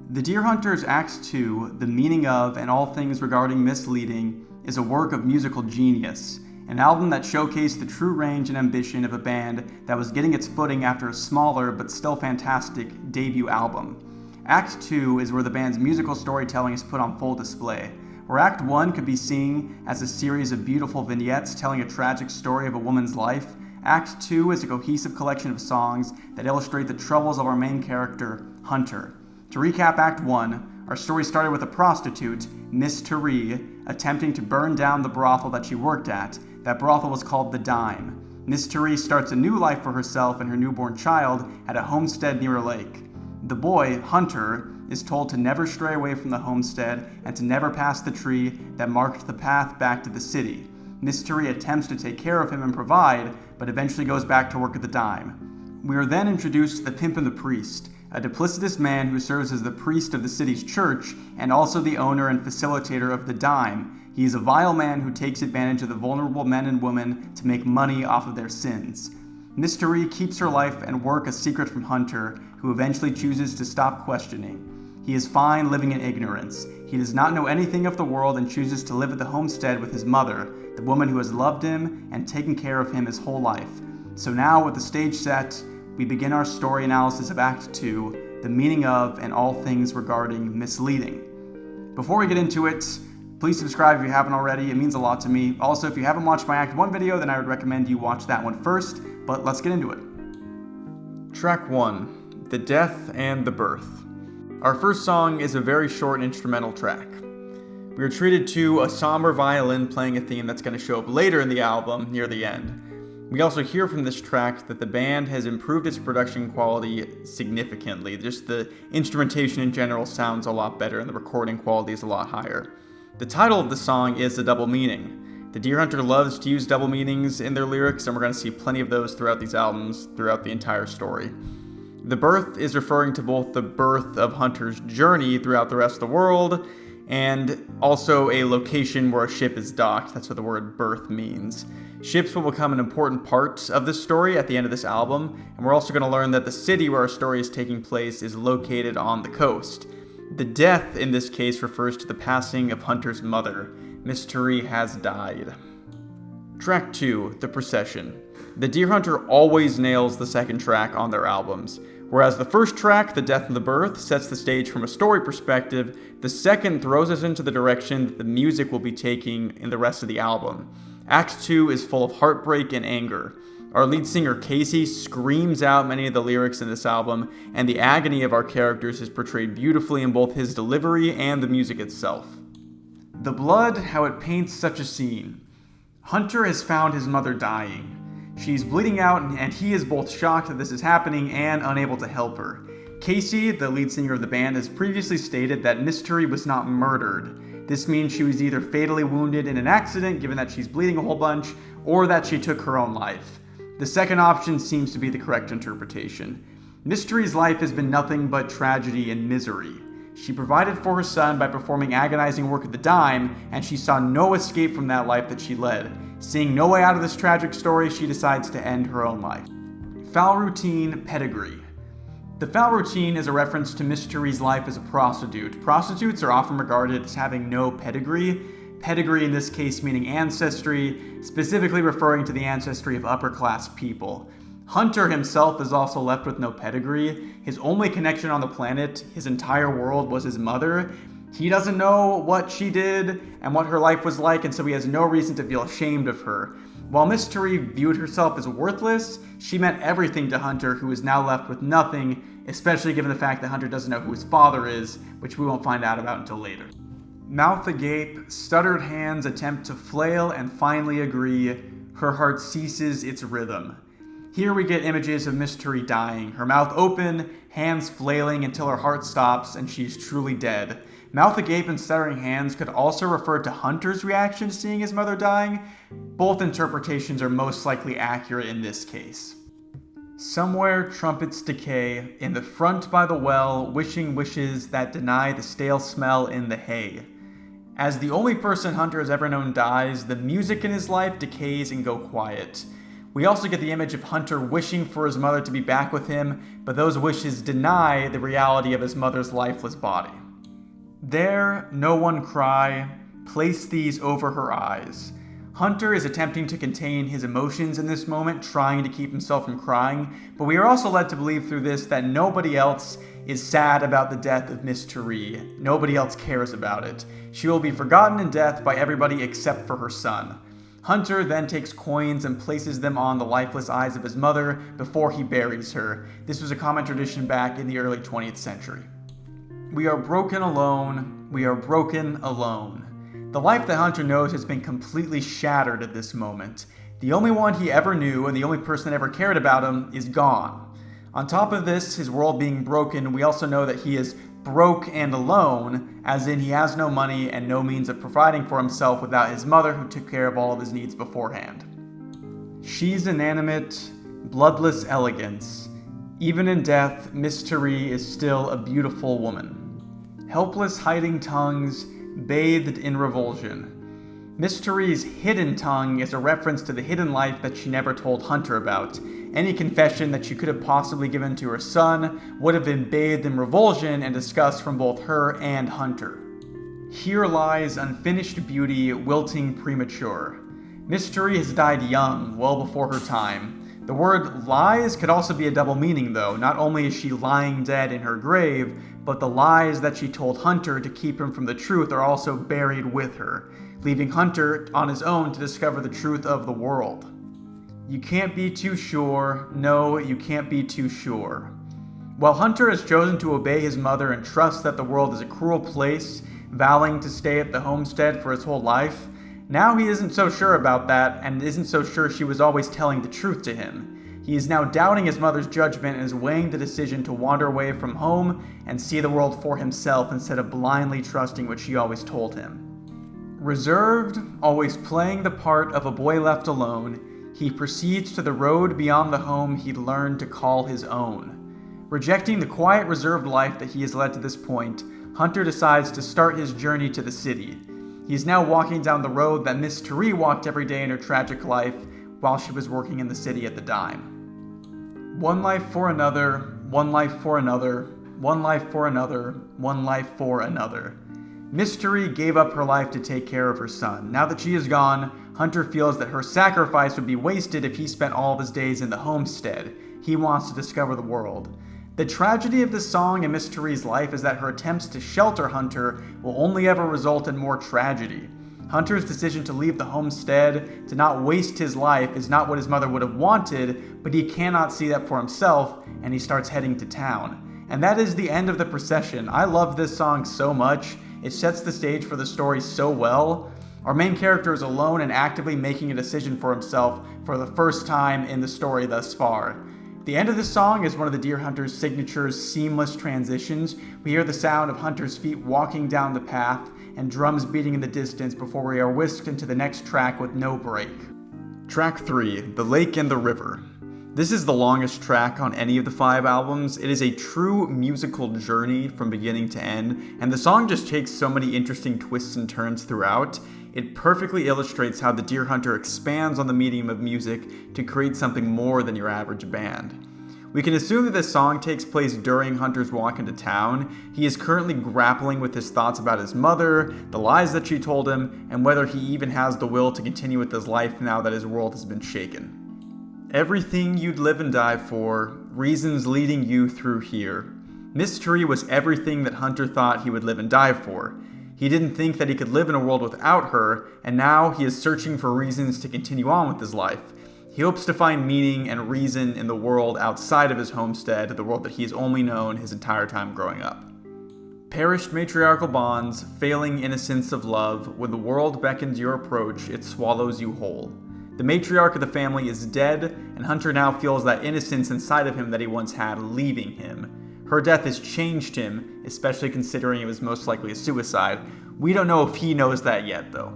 The Deer Hunters Act 2, The Meaning of and All Things Regarding Misleading, is a work of musical genius, an album that showcased the true range and ambition of a band that was getting its footing after a smaller but still fantastic debut album. Act 2 is where the band's musical storytelling is put on full display, where Act 1 could be seen as a series of beautiful vignettes telling a tragic story of a woman's life. Act 2 is a cohesive collection of songs that illustrate the troubles of our main character, Hunter. To recap Act 1, our story started with a prostitute, Miss Therese, attempting to burn down the brothel that she worked at. That brothel was called The Dime. Miss Therese starts a new life for herself and her newborn child at a homestead near a lake. The boy, Hunter, is told to never stray away from the homestead and to never pass the tree that marked the path back to the city. Miss Therese attempts to take care of him and provide, but eventually goes back to work at the Dime. We are then introduced to the pimp and the priest, a duplicitous man who serves as the priest of the city's church and also the owner and facilitator of the Dime. He is a vile man who takes advantage of the vulnerable men and women to make money off of their sins. Miss Therese keeps her life and work a secret from Hunter, who eventually chooses to stop questioning. He is fine living in ignorance. He does not know anything of the world and chooses to live at the homestead with his mother, the woman who has loved him and taken care of him his whole life. So now, with the stage set, we begin our story analysis of Act 2, The Meaning of and All Things Regarding Misleading. Before we get into it, please subscribe if you haven't already. It means a lot to me. Also, if you haven't watched my Act 1 video, then I would recommend you watch that one first, but let's get into it. Track 1, The Death and the Birth. Our first song is a very short instrumental track. We are treated to a somber violin playing a theme that's going to show up later in the album, near the end. We also hear from this track that the band has improved its production quality significantly. Just the instrumentation in general sounds a lot better and the recording quality is a lot higher. The title of the song is The Double Meaning. The Deer Hunter loves to use double meanings in their lyrics, and we're going to see plenty of those throughout these albums, throughout the entire story. The birth is referring to both the birth of Hunter's journey throughout the rest of the world, and also a location where a ship is docked. That's what the word birth means. Ships will become an important part of this story at the end of this album, and we're also going to learn that the city where our story is taking place is located on the coast. The death in this case refers to the passing of Hunter's mother. Miss Therese has died. Track 2, The Procession. The Deer Hunter always nails the second track on their albums. Whereas the first track, The Death and the Birth, sets the stage from a story perspective, the second throws us into the direction that the music will be taking in the rest of the album. Act 2 is full of heartbreak and anger. Our lead singer Casey screams out many of the lyrics in this album, and the agony of our characters is portrayed beautifully in both his delivery and the music itself. The blood, how it paints such a scene. Hunter has found his mother dying. She's bleeding out, and he is both shocked that this is happening and unable to help her. Casey, the lead singer of the band, has previously stated that Miss Therese was not murdered. This means she was either fatally wounded in an accident, given that she's bleeding a whole bunch, or that she took her own life. The second option seems to be the correct interpretation. Miss Therese's life has been nothing but tragedy and misery. She provided for her son by performing agonizing work at the Dime, and she saw no escape from that life that she led. Seeing no way out of this tragic story, she decides to end her own life. Foul routine, pedigree. The foul routine is a reference to Miss Therese's life as a prostitute. Prostitutes are often regarded as having no pedigree. Pedigree in this case meaning ancestry, specifically referring to the ancestry of upper-class people. Hunter himself is also left with no pedigree. His only connection on the planet, his entire world, was his mother. He doesn't know what she did and what her life was like, and so he has no reason to feel ashamed of her. While Miss Therese viewed herself as worthless, she meant everything to Hunter, who is now left with nothing, especially given the fact that Hunter doesn't know who his father is, which we won't find out about until later. Mouth agape, stuttered hands attempt to flail and finally agree. Her heart ceases its rhythm. Here we get images of Miss Therese dying, her mouth open, hands flailing until her heart stops and she's truly dead. Mouth agape and stuttering hands could also refer to Hunter's reaction to seeing his mother dying. Both interpretations are most likely accurate in this case. Somewhere trumpets decay, in the front by the well, wishing wishes that deny the stale smell in the hay. As the only person Hunter has ever known dies, the music in his life decays and go quiet. We also get the image of Hunter wishing for his mother to be back with him, but those wishes deny the reality of his mother's lifeless body. There, no one cry, place these over her eyes. Hunter is attempting to contain his emotions in this moment, trying to keep himself from crying, but we are also led to believe through this that nobody else is sad about the death of Miss Therese. Nobody else cares about it. She will be forgotten in death by everybody except for her son. Hunter then takes coins and places them on the lifeless eyes of his mother before he buries her. This was a common tradition back in the early 20th century. We are broken alone. We are broken alone. The life that Hunter knows has been completely shattered at this moment. The only one he ever knew and the only person that ever cared about him is gone. On top of this, his world being broken, we also know that he is broke and alone, as in he has no money and no means of providing for himself without his mother who took care of all of his needs beforehand. She's inanimate, bloodless elegance. Even in death, Miss Therese is still a beautiful woman. Helpless hiding tongues, bathed in revulsion. Miss Therese's hidden tongue is a reference to the hidden life that she never told Hunter about. Any confession that she could have possibly given to her son would have been bathed in revulsion and disgust from both her and Hunter. Here lies unfinished beauty, wilting premature. Miss Therese has died young, well before her time. The word lies could also be a double meaning though. Not only is she lying dead in her grave, but the lies that she told Hunter to keep him from the truth are also buried with her, leaving Hunter on his own to discover the truth of the world. You can't be too sure. No, you can't be too sure. While Hunter has chosen to obey his mother and trust that the world is a cruel place, vowing to stay at the homestead for his whole life, now he isn't so sure about that and isn't so sure she was always telling the truth to him. He is now doubting his mother's judgment and is weighing the decision to wander away from home and see the world for himself instead of blindly trusting what she always told him. Reserved, always playing the part of a boy left alone, he proceeds to the road beyond the home he'd learned to call his own. Rejecting the quiet, reserved life that he has led to this point, Hunter decides to start his journey to the city. He is now walking down the road that Miss Therese walked every day in her tragic life while she was working in the city at the dime. One life for another, one life for another, one life for another, one life for another. Miss Therese gave up her life to take care of her son. Now that she is gone, Hunter feels that her sacrifice would be wasted if he spent all of his days in the homestead. He wants to discover the world. The tragedy of this song and Miss Therese's life is that her attempts to shelter Hunter will only ever result in more tragedy. Hunter's decision to leave the homestead, to not waste his life, is not what his mother would have wanted, but he cannot see that for himself, and he starts heading to town. And that is the end of the procession. I love this song so much. It sets the stage for the story so well. Our main character is alone and actively making a decision for himself for the first time in the story thus far. The end of this song is one of the Deer Hunter's signature seamless transitions. We hear the sound of Hunter's feet walking down the path and drums beating in the distance before we are whisked into the next track with no break. Track 3, The Lake and the River. This is the longest track on any of the 5 albums. It is a true musical journey from beginning to end, and the song just takes so many interesting twists and turns throughout. It perfectly illustrates how the Deer Hunter expands on the medium of music to create something more than your average band. We can assume that this song takes place during Hunter's walk into town. He is currently grappling with his thoughts about his mother, the lies that she told him, and whether he even has the will to continue with his life now that his world has been shaken. Everything you'd live and die for, reasons leading you through here. Miss Therese was everything that Hunter thought he would live and die for. He didn't think that he could live in a world without her, and now he is searching for reasons to continue on with his life. He hopes to find meaning and reason in the world outside of his homestead, the world that he has only known his entire time growing up. Perished matriarchal bonds, failing innocence of love, when the world beckons your approach, it swallows you whole. The matriarch of the family is dead, and Hunter now feels that innocence inside of him that he once had leaving him. Her death has changed him, especially considering it was most likely a suicide. We don't know if he knows that yet, though.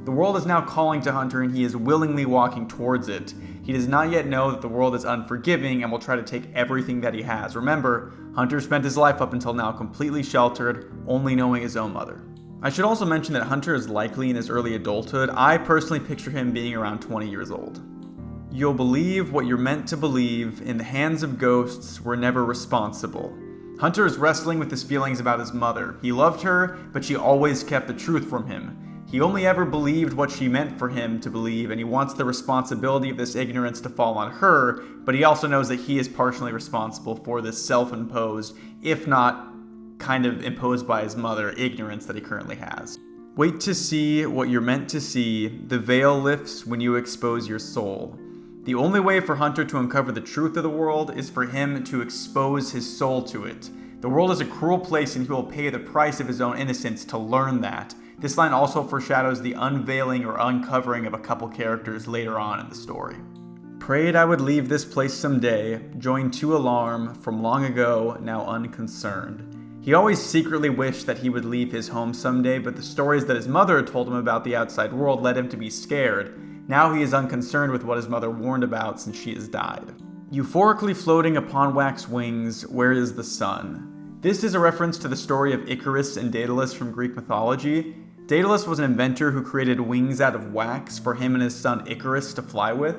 The world is now calling to Hunter, and he is willingly walking towards it. He does not yet know that the world is unforgiving and will try to take everything that he has. Remember, Hunter spent his life up until now completely sheltered, only knowing his own mother. I should also mention that Hunter is likely in his early adulthood. I personally picture him being around 20 years old. You'll believe what you're meant to believe. In the hands of ghosts, we're never responsible. Hunter is wrestling with his feelings about his mother. He loved her, but she always kept the truth from him. He only ever believed what she meant for him to believe, and he wants the responsibility of this ignorance to fall on her, but he also knows that he is partially responsible for this self-imposed, if not kind of imposed by his mother, ignorance that he currently has. Wait to see what you're meant to see. The veil lifts when you expose your soul. The only way for Hunter to uncover the truth of the world is for him to expose his soul to it. The world is a cruel place and he will pay the price of his own innocence to learn that. This line also foreshadows the unveiling or uncovering of a couple characters later on in the story. Prayed I would leave this place someday, joined to alarm, from long ago, now unconcerned. He always secretly wished that he would leave his home someday, but the stories that his mother had told him about the outside world led him to be scared. Now he is unconcerned with what his mother warned about since she has died. Euphorically floating upon wax wings, where is the sun? This is a reference to the story of Icarus and Daedalus from Greek mythology. Daedalus was an inventor who created wings out of wax for him and his son Icarus to fly with.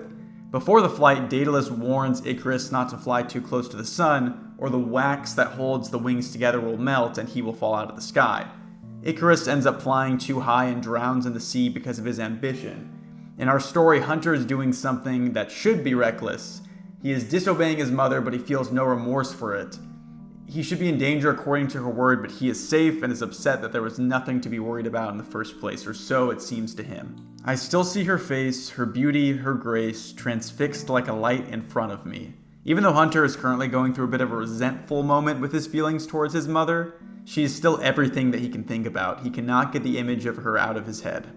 Before the flight, Daedalus warns Icarus not to fly too close to the sun, or the wax that holds the wings together will melt and he will fall out of the sky. Icarus ends up flying too high and drowns in the sea because of his ambition. In our story, Hunter is doing something that should be reckless. He is disobeying his mother, but he feels no remorse for it. He should be in danger according to her word, but he is safe and is upset that there was nothing to be worried about in the first place, or so it seems to him. I still see her face, her beauty, her grace, transfixed like a light in front of me. Even though Hunter is currently going through a bit of a resentful moment with his feelings towards his mother, she is still everything that he can think about. He cannot get the image of her out of his head.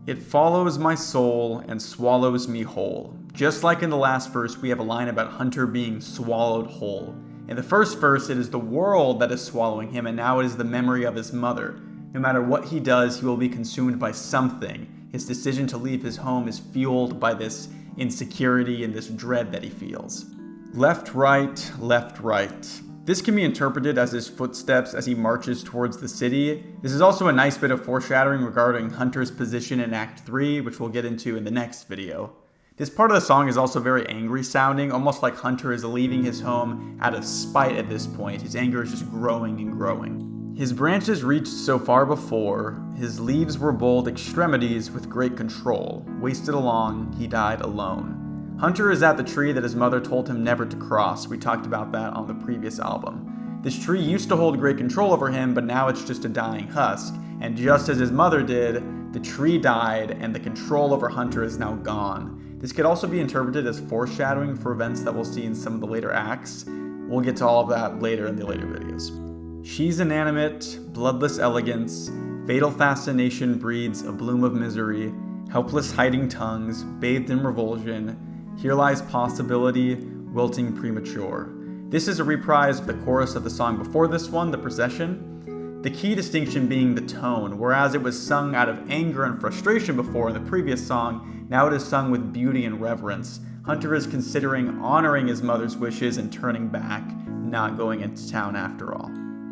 It follows my soul and swallows me whole. Just like in the last verse, we have a line about Hunter being swallowed whole. In the first verse, it is the world that is swallowing him, and now it is the memory of his mother. No matter what he does, he will be consumed by something. His decision to leave his home is fueled by this insecurity and this dread that he feels. Left, right, left, right. This can be interpreted as his footsteps as he marches towards the city. This is also a nice bit of foreshadowing regarding Hunter's position in Act 3, which we'll get into in the next video. This part of the song is also very angry sounding, almost like Hunter is leaving his home out of spite at this point. His anger is just growing and growing. His branches reached so far before, his leaves were bold extremities with great control. Wasted along, he died alone. Hunter is at the tree that his mother told him never to cross. We talked about that on the previous album. This tree used to hold great control over him, but now it's just a dying husk. And just as his mother did, the tree died and the control over Hunter is now gone. This could also be interpreted as foreshadowing for events that we'll see in some of the later acts. We'll get to all of that later in the later videos. She's inanimate, bloodless elegance, fatal fascination breeds a bloom of misery, helpless hiding tongues, bathed in revulsion, here lies possibility, wilting premature. This is a reprise of the chorus of the song before this one, the procession. The key distinction being the tone. Whereas it was sung out of anger and frustration before in the previous song, now it is sung with beauty and reverence. Hunter is considering honoring his mother's wishes and turning back, not going into town after all.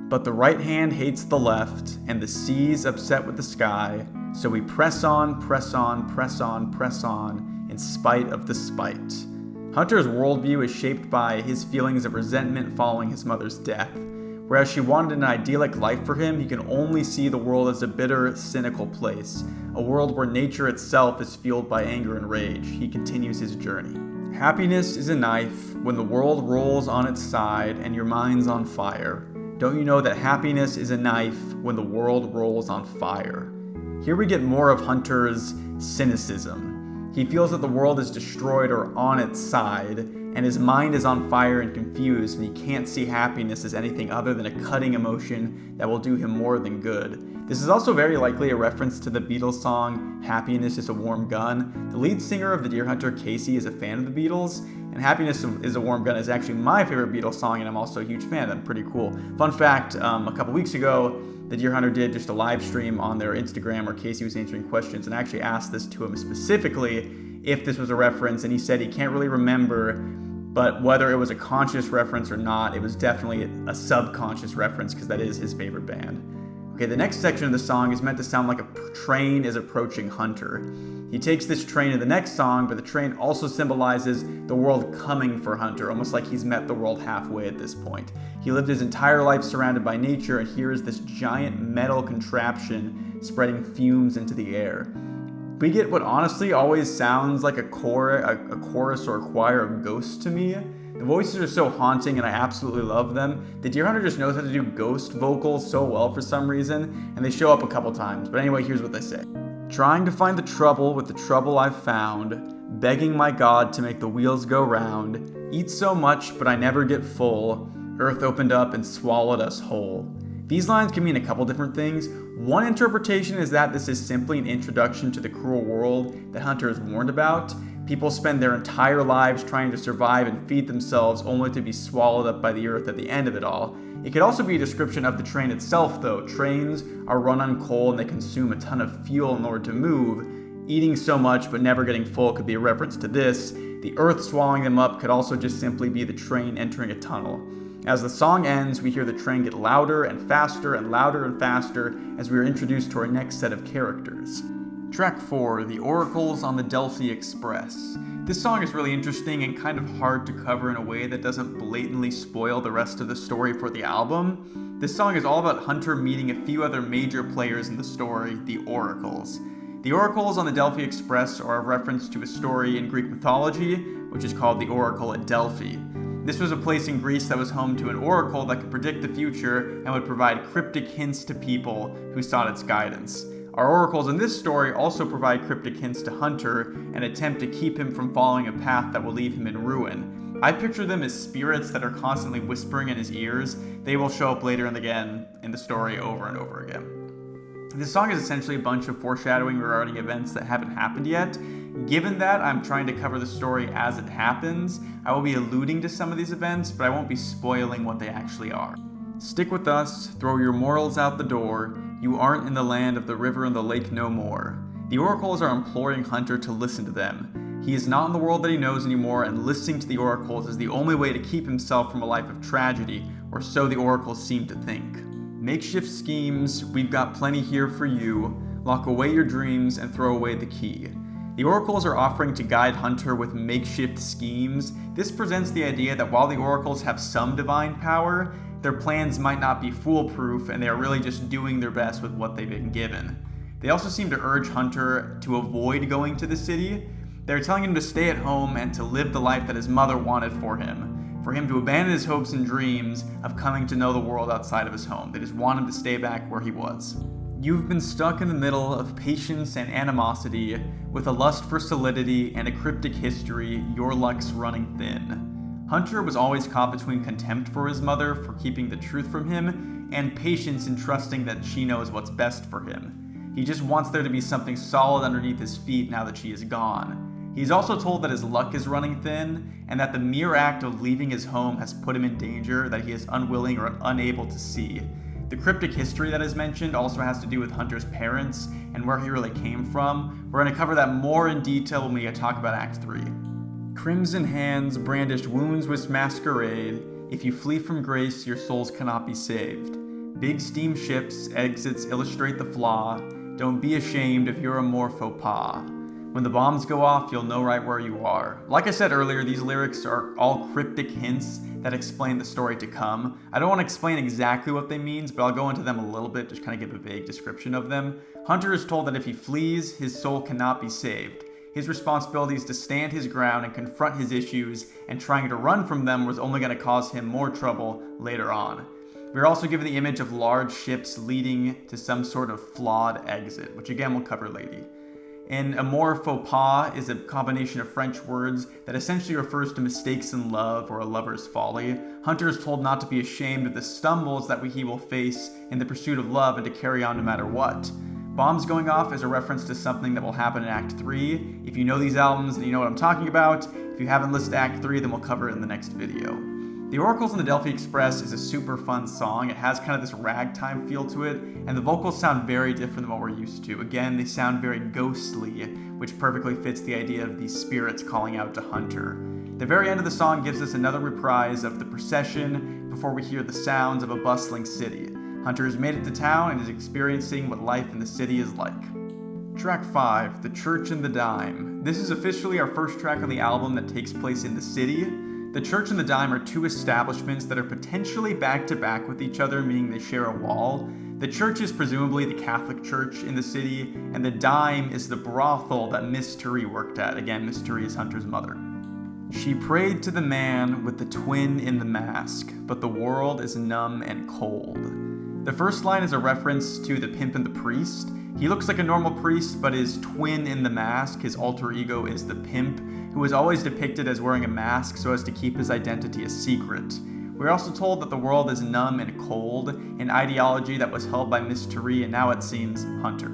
But the right hand hates the left, and the sea's upset with the sky, so we press on, press on, press on, press on, in spite of the spite. Hunter's worldview is shaped by his feelings of resentment following his mother's death. Whereas she wanted an idyllic life for him, he can only see the world as a bitter, cynical place, a world where nature itself is fueled by anger and rage. He continues his journey. Happiness is a knife when the world rolls on its side and your mind's on fire. Don't you know that happiness is a knife when the world rolls on fire? Here we get more of Hunter's cynicism. He feels that the world is destroyed or on its side, and his mind is on fire and confused, and he can't see happiness as anything other than a cutting emotion that will do him more than good. This is also very likely a reference to the Beatles song, Happiness is a Warm Gun. The lead singer of the Deer Hunter, Casey, is a fan of the Beatles, and Happiness is a Warm Gun is actually my favorite Beatles song, and I'm also a huge fan of them. Pretty cool. Fun fact, a couple weeks ago, the Deer Hunter did just a live stream on their Instagram where Casey was answering questions, and I actually asked this to him specifically if this was a reference, and he said he can't really remember, but whether it was a conscious reference or not, it was definitely a subconscious reference because that is his favorite band. Okay, the next section of the song is meant to sound like a train is approaching Hunter. He takes this train in the next song, but the train also symbolizes the world coming for Hunter, almost like he's met the world halfway at this point. He lived his entire life surrounded by nature, and here is this giant metal contraption spreading fumes into the air. We get what honestly always sounds like a chorus or a choir of ghosts to me. The voices are so haunting and I absolutely love them. The Deer Hunter just knows how to do ghost vocals so well for some reason, and they show up a couple times. But anyway, here's what they say. Trying to find the trouble with the trouble I've found, begging my God to make the wheels go round, eat so much but I never get full, earth opened up and swallowed us whole. These lines can mean a couple different things. One interpretation is that this is simply an introduction to the cruel world that Hunter is warned about. People spend their entire lives trying to survive and feed themselves only to be swallowed up by the earth at the end of it all. It could also be a description of the train itself though. Trains are run on coal and they consume a ton of fuel in order to move. Eating so much but never getting full could be a reference to this. The earth swallowing them up could also just simply be the train entering a tunnel. As the song ends, we hear the train get louder and faster and louder and faster as we are introduced to our next set of characters. Track 4, The Oracles on the Delphi Express. This song is really interesting and kind of hard to cover in a way that doesn't blatantly spoil the rest of the story for the album. This song is all about Hunter meeting a few other major players in the story, the Oracles. The Oracles on the Delphi Express are a reference to a story in Greek mythology, which is called the Oracle at Delphi. This was a place in Greece that was home to an oracle that could predict the future and would provide cryptic hints to people who sought its guidance. Our oracles in this story also provide cryptic hints to Hunter and attempt to keep him from following a path that will leave him in ruin. I picture them as spirits that are constantly whispering in his ears. They will show up later and again in the story over and over again. This song is essentially a bunch of foreshadowing regarding events that haven't happened yet. Given that I'm trying to cover the story as it happens, I will be alluding to some of these events, but I won't be spoiling what they actually are. Stick with us, throw your morals out the door, you aren't in the land of the river and the lake no more. The oracles are imploring Hunter to listen to them. He is not in the world that he knows anymore, and listening to the oracles is the only way to keep himself from a life of tragedy, or so the oracles seem to think. Makeshift schemes, we've got plenty here for you. Lock away your dreams and throw away the key. The oracles are offering to guide Hunter with makeshift schemes. This presents the idea that while the oracles have some divine power, their plans might not be foolproof and they are really just doing their best with what they've been given. They also seem to urge Hunter to avoid going to the city. They're telling him to stay at home and to live the life that his mother wanted for him to abandon his hopes and dreams of coming to know the world outside of his home. They just want him to stay back where he was. You've been stuck in the middle of patience and animosity, with a lust for solidity and a cryptic history, your luck's running thin. Hunter was always caught between contempt for his mother for keeping the truth from him, and patience in trusting that she knows what's best for him. He just wants there to be something solid underneath his feet now that she is gone. He's also told that his luck is running thin, and that the mere act of leaving his home has put him in danger that he is unwilling or unable to see. The cryptic history that is mentioned also has to do with Hunter's parents and where he really came from. We're going to cover that more in detail when we talk about Act 3. Crimson hands brandish wounds with masquerade. If you flee from grace, your souls cannot be saved. Big steamships, exits illustrate the flaw. Don't be ashamed if you're a more faux pas. When the bombs go off, you'll know right where you are. Like I said earlier, these lyrics are all cryptic hints that explain the story to come. I don't want to explain exactly what they mean, but I'll go into them a little bit, just kind of give a vague description of them. Hunter is told that if he flees, his soul cannot be saved. His responsibility is to stand his ground and confront his issues, and trying to run from them was only going to cause him more trouble later on. We're also given the image of large ships leading to some sort of flawed exit, which again we'll cover later. And amour faux pas is a combination of French words that essentially refers to mistakes in love or a lover's folly. Hunter is told not to be ashamed of the stumbles that he will face in the pursuit of love and to carry on no matter what. Bombs going off is a reference to something that will happen in Act 3. If you know these albums, then you know what I'm talking about. If you haven't listened to Act 3, then we'll cover it in the next video. The Oracles on the Delphi Express is a super fun song. It has kind of this ragtime feel to it, and the vocals sound very different than what we're used to. Again, they sound very ghostly, which perfectly fits the idea of these spirits calling out to Hunter. The very end of the song gives us another reprise of the procession before we hear the sounds of a bustling city. Hunter has made it to town and is experiencing what life in the city is like. Track 5, The Church and the Dime. This is officially our first track on the album that takes place in the city. The Church and the Dime are two establishments that are potentially back-to-back with each other, meaning they share a wall. The church is presumably the Catholic Church in the city, and the dime is the brothel that Miss Turi worked at. Again, Miss Turi is Hunter's mother. She prayed to the man with the twin in the mask, but the world is numb and cold. The first line is a reference to the pimp and the priest. He looks like a normal priest, but his twin in the mask, his alter ego, is the pimp, who is always depicted as wearing a mask so as to keep his identity a secret. We're also told that the world is numb and cold, an ideology that was held by Miss Turi and now it seems Hunter.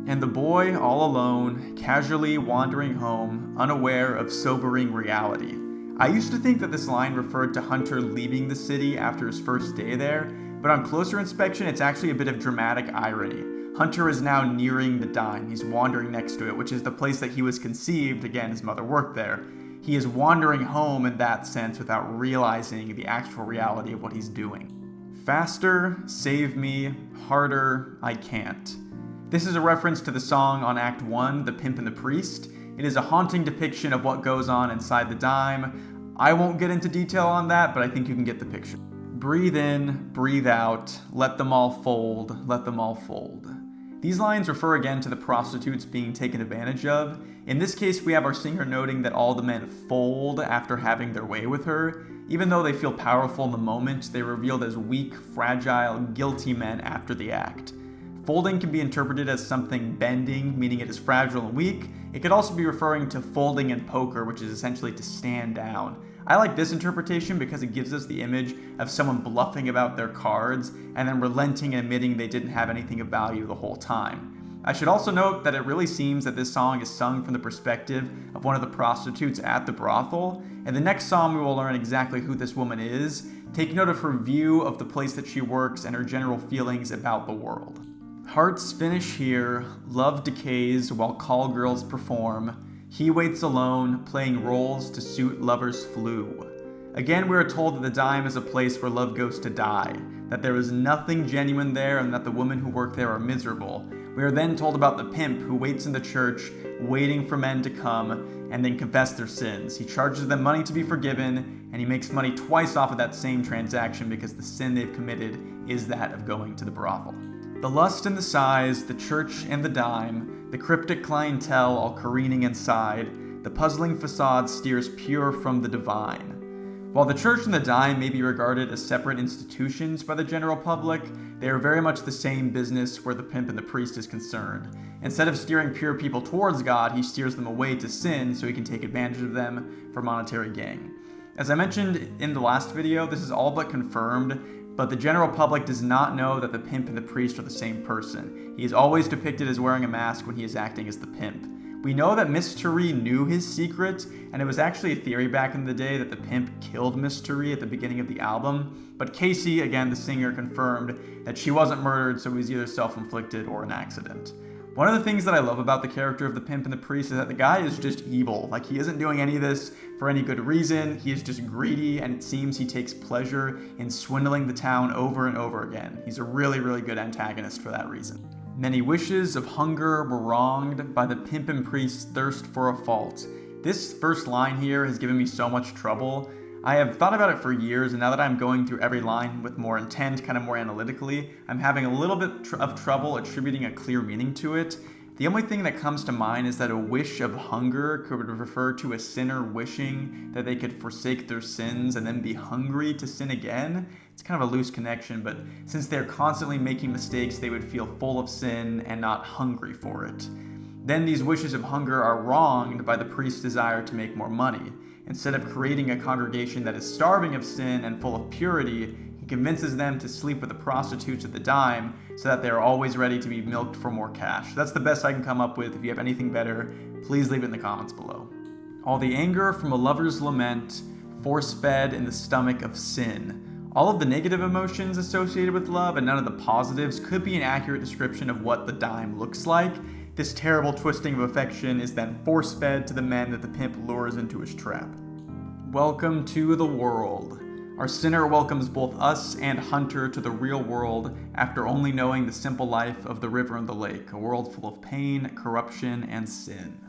And the boy, all alone, casually wandering home, unaware of sobering reality. I used to think that this line referred to Hunter leaving the city after his first day there, but on closer inspection it's actually a bit of dramatic irony. Hunter is now nearing the dime. He's wandering next to it, which is the place that he was conceived. Again, his mother worked there. He is wandering home in that sense without realizing the actual reality of what he's doing. Faster, save me, harder, I can't. This is a reference to the song on Act 1, The Pimp and the Priest. It is a haunting depiction of what goes on inside the dime. I won't get into detail on that, but I think you can get the picture. Breathe in, breathe out, let them all fold, let them all fold. These lines refer again to the prostitutes being taken advantage of. In this case, we have our singer noting that all the men fold after having their way with her. Even though they feel powerful in the moment, they're revealed as weak, fragile, guilty men after the act. Folding can be interpreted as something bending, meaning it is fragile and weak. It could also be referring to folding in poker, which is essentially to stand down. I like this interpretation because it gives us the image of someone bluffing about their cards and then relenting and admitting they didn't have anything of value the whole time. I should also note that it really seems that this song is sung from the perspective of one of the prostitutes at the brothel. In the next song we will learn exactly who this woman is. Take note of her view of the place that she works and her general feelings about the world. Hearts finish here, love decays while call girls perform. He waits alone, playing roles to suit lovers' flu. Again, we are told that the dime is a place where love goes to die, that there is nothing genuine there, and that the women who work there are miserable. We are then told about the pimp who waits in the church, waiting for men to come and then confess their sins. He charges them money to be forgiven, and he makes money twice off of that same transaction because the sin they've committed is that of going to the brothel. The lust and the sighs, the church and the dime, the cryptic clientele all careening inside, the puzzling facade steers pure from the divine. While the church and the dime may be regarded as separate institutions by the general public, they are very much the same business where the pimp and the priest is concerned. Instead of steering pure people towards God, he steers them away to sin so he can take advantage of them for monetary gain. As I mentioned in the last video, this is all but confirmed, but the general public does not know that the pimp and the priest are the same person. He is always depicted as wearing a mask when he is acting as the pimp. We know that Miss Turi knew his secret, and it was actually a theory back in the day that the pimp killed Miss Turi at the beginning of the album, but Casey, again the singer, confirmed that she wasn't murdered, so it was either self-inflicted or an accident. One of the things that I love about the character of the pimp and the priest is that the guy is just evil. Like, he isn't doing any of this for any good reason. He is just greedy, and it seems he takes pleasure in swindling the town over and over again. He's a really, really good antagonist for that reason. Many wishes of hunger were wronged by the pimp and priest's thirst for a fault. This first line here has given me so much trouble. I have thought about it for years, and now that I'm going through every line with more intent, kind of more analytically, I'm having a little bit of trouble attributing a clear meaning to it. The only thing that comes to mind is that a wish of hunger could refer to a sinner wishing that they could forsake their sins and then be hungry to sin again. It's kind of a loose connection, but since they're constantly making mistakes, they would feel full of sin and not hungry for it. Then these wishes of hunger are wronged by the priest's desire to make more money. Instead of creating a congregation that is starving of sin and full of purity, he convinces them to sleep with the prostitutes at the dime so that they are always ready to be milked for more cash. That's the best I can come up with. If you have anything better, please leave it in the comments below. All the anger from a lover's lament, force-fed in the stomach of sin. All of the negative emotions associated with love and none of the positives could be an accurate description of what the dime looks like. This terrible twisting of affection is then force-fed to the men that the pimp lures into his trap. Welcome to the world. Our sinner welcomes both us and Hunter to the real world after only knowing the simple life of the river and the lake, a world full of pain, corruption, and sin.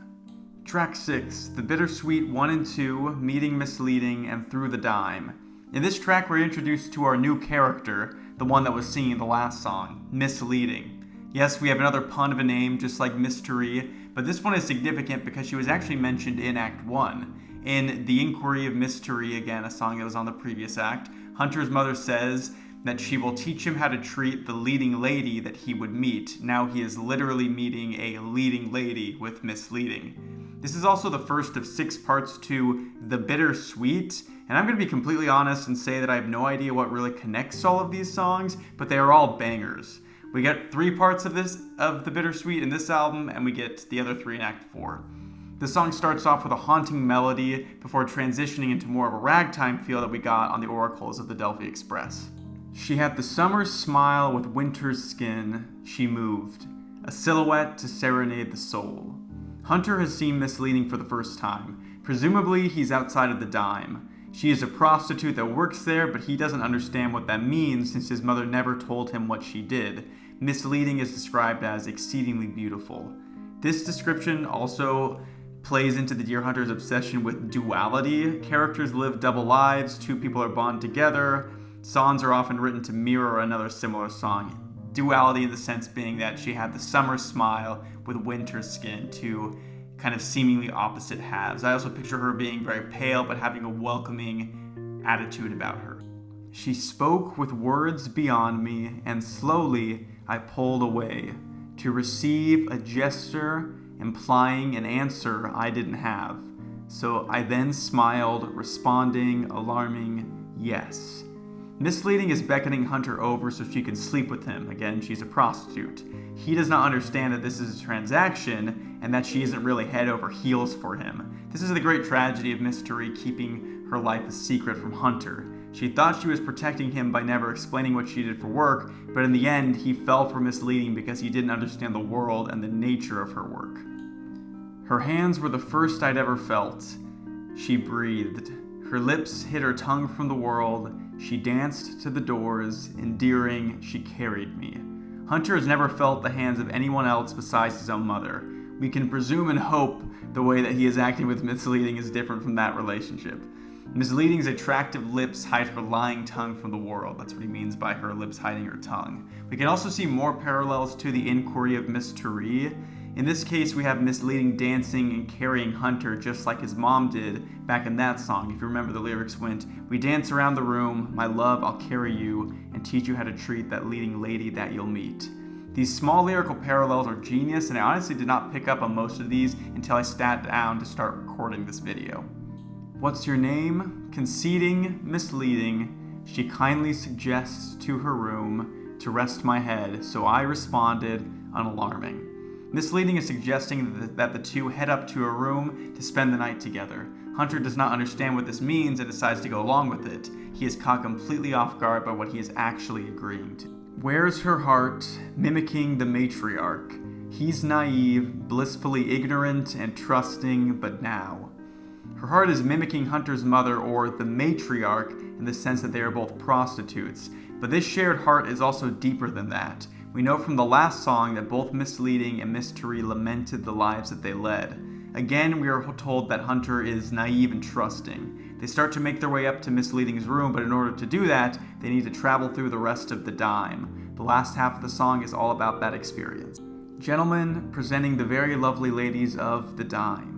Track 6, the bittersweet 1 and 2, meeting misleading and through the dime. In this track we're introduced to our new character, the one that was singing the last song, misleading. Yes, we have another pun of a name just like mystery, but this one is significant because she was actually mentioned in Act 1. In The Inquiry of Mystery, again, a song that was on the previous act, Hunter's mother says that she will teach him how to treat the leading lady that he would meet. Now he is literally meeting a leading lady with misleading. This is also the first of 6 parts to The Bittersweet, and I'm going to be completely honest and say that I have no idea what really connects all of these songs, but they are all bangers. We get 3 parts of The Bittersweet in this album, and we get the other 3 in Act 4. The song starts off with a haunting melody before transitioning into more of a ragtime feel that we got on the Oracles of the Delphi Express. She had the summer's smile with winter's skin, she moved, a silhouette to serenade the soul. Hunter has seen misleading for the first time. Presumably, he's outside of the dime. She is a prostitute that works there, but he doesn't understand what that means since his mother never told him what she did. Misleading is described as exceedingly beautiful. This description also plays into the Deer Hunter's obsession with duality. Characters live double lives, 2 people are bonded together. Songs are often written to mirror another similar song. Duality in the sense being that she had the summer smile with winter's skin, 2 kind of seemingly opposite halves. I also picture her being very pale but having a welcoming attitude about her. She spoke with words beyond me, and slowly I pulled away to receive a gesture implying an answer I didn't have. So I then smiled, responding, alarming, yes. Misleading is beckoning Hunter over so she can sleep with him. Again, she's a prostitute. He does not understand that this is a transaction and that she isn't really head over heels for him. This is the great tragedy of Mystery keeping her life a secret from Hunter. She thought she was protecting him by never explaining what she did for work, but in the end, he fell for Misleading because he didn't understand the world and the nature of her work. Her hands were the first I'd ever felt. She breathed. Her lips hid her tongue from the world. She danced to the doors. Endearing, she carried me. Hunter has never felt the hands of anyone else besides his own mother. We can presume and hope the way that he is acting with Misleading is different from that relationship. Misleading's attractive lips hide her lying tongue from the world. That's what he means by her lips hiding her tongue. We can also see more parallels to The Inquiry of Mystery. In this case, we have Misleading dancing and carrying Hunter just like his mom did back in that song. If you remember, the lyrics went, "We dance around the room, my love, I'll carry you, and teach you how to treat that leading lady that you'll meet." These small lyrical parallels are genius, and I honestly did not pick up on most of these until I sat down to start recording this video. What's your name? Conceding, misleading, she kindly suggests to her room to rest my head, so I responded, unalarming. Misleading is suggesting that the 2 head up to a room to spend the night together. Hunter does not understand what this means and decides to go along with it. He is caught completely off guard by what he is actually agreeing to. Where's her heart, mimicking the matriarch? He's naive, blissfully ignorant, and trusting, but now. Her heart is mimicking Hunter's mother, or the matriarch, in the sense that they are both prostitutes. But this shared heart is also deeper than that. We know from the last song that both Misleading and Mystery lamented the lives that they led. Again, we are told that Hunter is naive and trusting. They start to make their way up to Misleading's room, but in order to do that, they need to travel through the rest of the dime. The last half of the song is all about that experience. Gentlemen, presenting the very lovely ladies of the dime.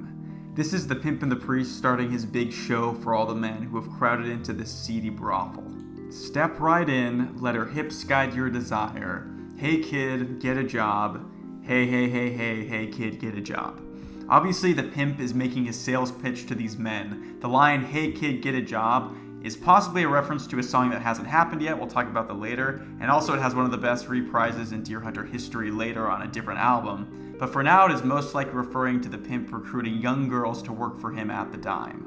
This is the pimp and the priest starting his big show for all the men who have crowded into this seedy brothel. Step right in, let her hips guide your desire. Hey kid, get a job. Hey, hey, hey, hey, hey kid, get a job. Obviously, the pimp is making his sales pitch to these men. The line, "Hey kid, get a job," is possibly a reference to a song that hasn't happened yet. We'll talk about that later. And also it has one of the best reprises in Deer Hunter history later on a different album. But for now, it is most likely referring to the pimp recruiting young girls to work for him at the dime.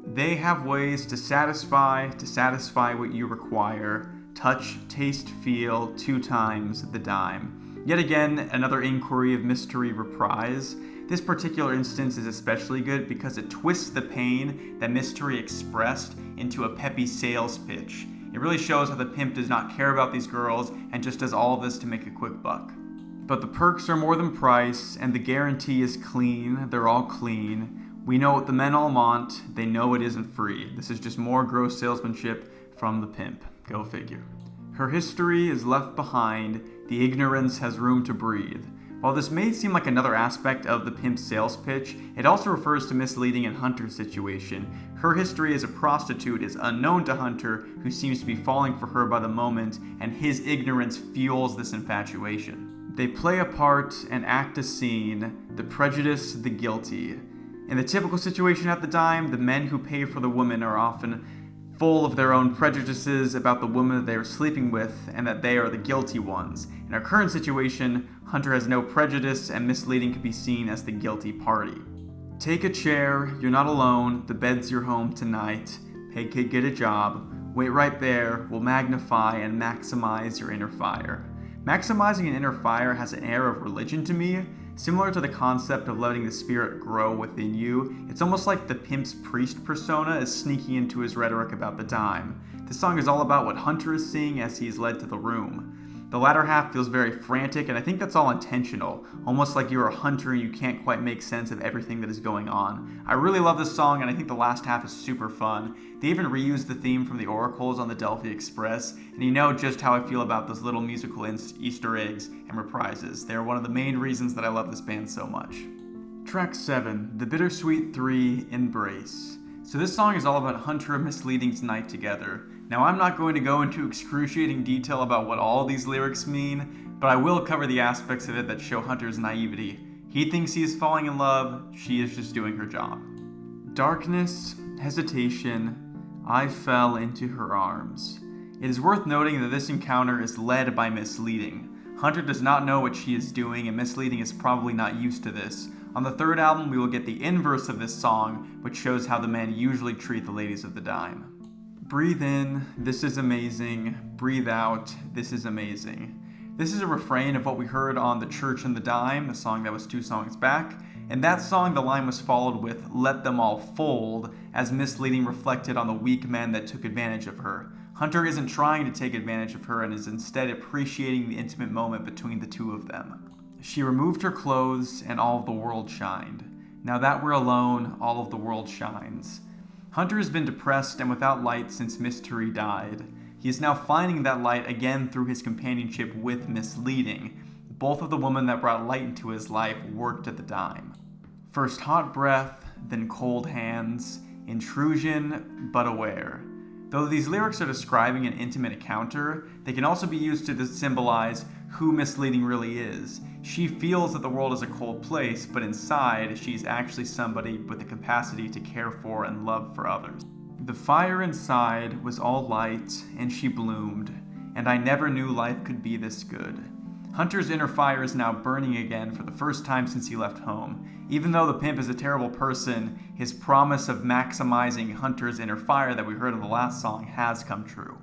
They have ways to satisfy what you require. Touch, taste, feel, 2 times the dime. Yet again, another inquiry of mystery reprise. This particular instance is especially good because it twists the pain that mystery expressed into a peppy sales pitch. It really shows how the pimp does not care about these girls and just does all of this to make a quick buck. But the perks are more than price, and the guarantee is clean. They're all clean. We know what the men all want. They know it isn't free. This is just more gross salesmanship from the pimp. Go figure. Her history is left behind. The ignorance has room to breathe. While this may seem like another aspect of the pimp's sales pitch, it also refers to misleading in Hunter's situation. Her history as a prostitute is unknown to Hunter, who seems to be falling for her by the moment, and his ignorance fuels this infatuation. They play a part and act a scene, the prejudice, the guilty. In the typical situation at the time, the men who pay for the woman are often full of their own prejudices about the woman that they are sleeping with and that they are the guilty ones. In our current situation, Hunter has no prejudice and misleading can be seen as the guilty party. Take a chair, you're not alone, the bed's your home tonight. Hey kid, get a job. Wait right there, we'll magnify and maximize your inner fire. Maximizing an inner fire has an air of religion to me. Similar to the concept of letting the spirit grow within you, it's almost like the pimp's priest persona is sneaking into his rhetoric about the dime. This song is all about what Hunter is seeing as he is led to the room. The latter half feels very frantic, and I think that's all intentional, almost like you're a hunter and you can't quite make sense of everything that is going on. I really love this song, and I think the last half is super fun. They even reused the theme from the oracles on the Delphi Express, and you know just how I feel about those little musical Easter eggs and reprises. They are one of the main reasons that I love this band so much. Track 7, The Bittersweet 3, Embrace. So this song is all about Hunter misleading tonight together. Now I'm not going to go into excruciating detail about what all these lyrics mean, but I will cover the aspects of it that show Hunter's naivety. He thinks he is falling in love, she is just doing her job. Darkness, hesitation, I fell into her arms. It is worth noting that this encounter is led by misleading. Hunter does not know what she is doing, and misleading is probably not used to this. On the third album, we will get the inverse of this song, which shows how the men usually treat the ladies of the dime. Breathe in, this is amazing. Breathe out, this is amazing. This is a refrain of what we heard on The Church and the Dime, the song that was 2 songs back. In that song, the line was followed with Let Them All Fold, as misleading reflected on the weak men that took advantage of her. Hunter isn't trying to take advantage of her and is instead appreciating the intimate moment between the two of them. She removed her clothes and all of the world shined. Now that we're alone, all of the world shines. Hunter has been depressed and without light since Mystery died. He is now finding that light again through his companionship with Misleading. Both of the women that brought light into his life worked at the dime. First hot breath, then cold hands, intrusion, but aware. Though these lyrics are describing an intimate encounter, they can also be used to symbolize who Misleading really is. She feels that the world is a cold place, but inside, she's actually somebody with the capacity to care for and love for others. The fire inside was all light, and she bloomed, and I never knew life could be this good. Hunter's inner fire is now burning again for the first time since he left home. Even though the pimp is a terrible person, his promise of maximizing Hunter's inner fire that we heard in the last song has come true.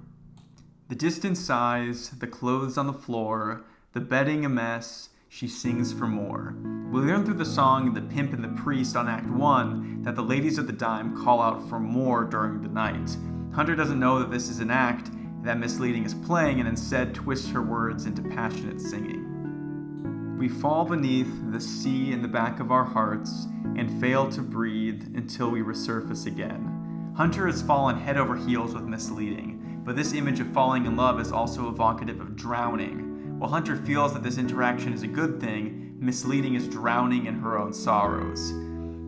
The distant sighs, the clothes on the floor, the bedding a mess, she sings for more. We learn through the song The Pimp and the Priest on Act 1 that the ladies of the dime call out for more during the night. Hunter doesn't know that this is an act that Misleading is playing and instead twists her words into passionate singing. We fall beneath the sea in the back of our hearts and fail to breathe until we resurface again. Hunter has fallen head over heels with Misleading, but this image of falling in love is also evocative of drowning. While Hunter feels that this interaction is a good thing, Misleading is drowning in her own sorrows.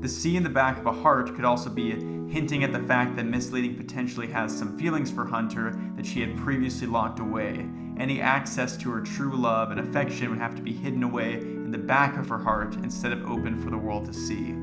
The sea in the back of a heart could also be hinting at the fact that Misleading potentially has some feelings for Hunter that she had previously locked away. Any access to her true love and affection would have to be hidden away in the back of her heart instead of open for the world to see.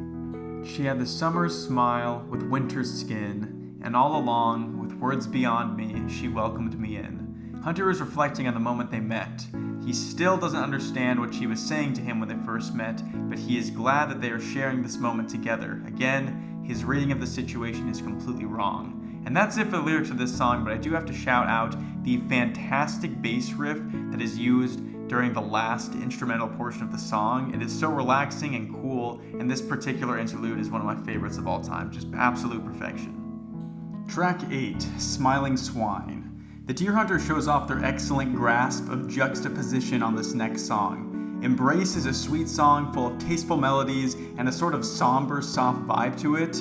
She had the summer's smile with winter's skin, and all along, with words beyond me, she welcomed me in. Hunter is reflecting on the moment they met. He still doesn't understand what she was saying to him when they first met, but he is glad that they are sharing this moment together. Again, his reading of the situation is completely wrong. And that's it for the lyrics of this song, but I do have to shout out the fantastic bass riff that is used during the last instrumental portion of the song. It is so relaxing and cool, and this particular interlude is one of my favorites of all time, just absolute perfection. Track 8, Smiling Swine. The Deer Hunter shows off their excellent grasp of juxtaposition on this next song. Embrace is a sweet song full of tasteful melodies and a sort of somber, soft vibe to it,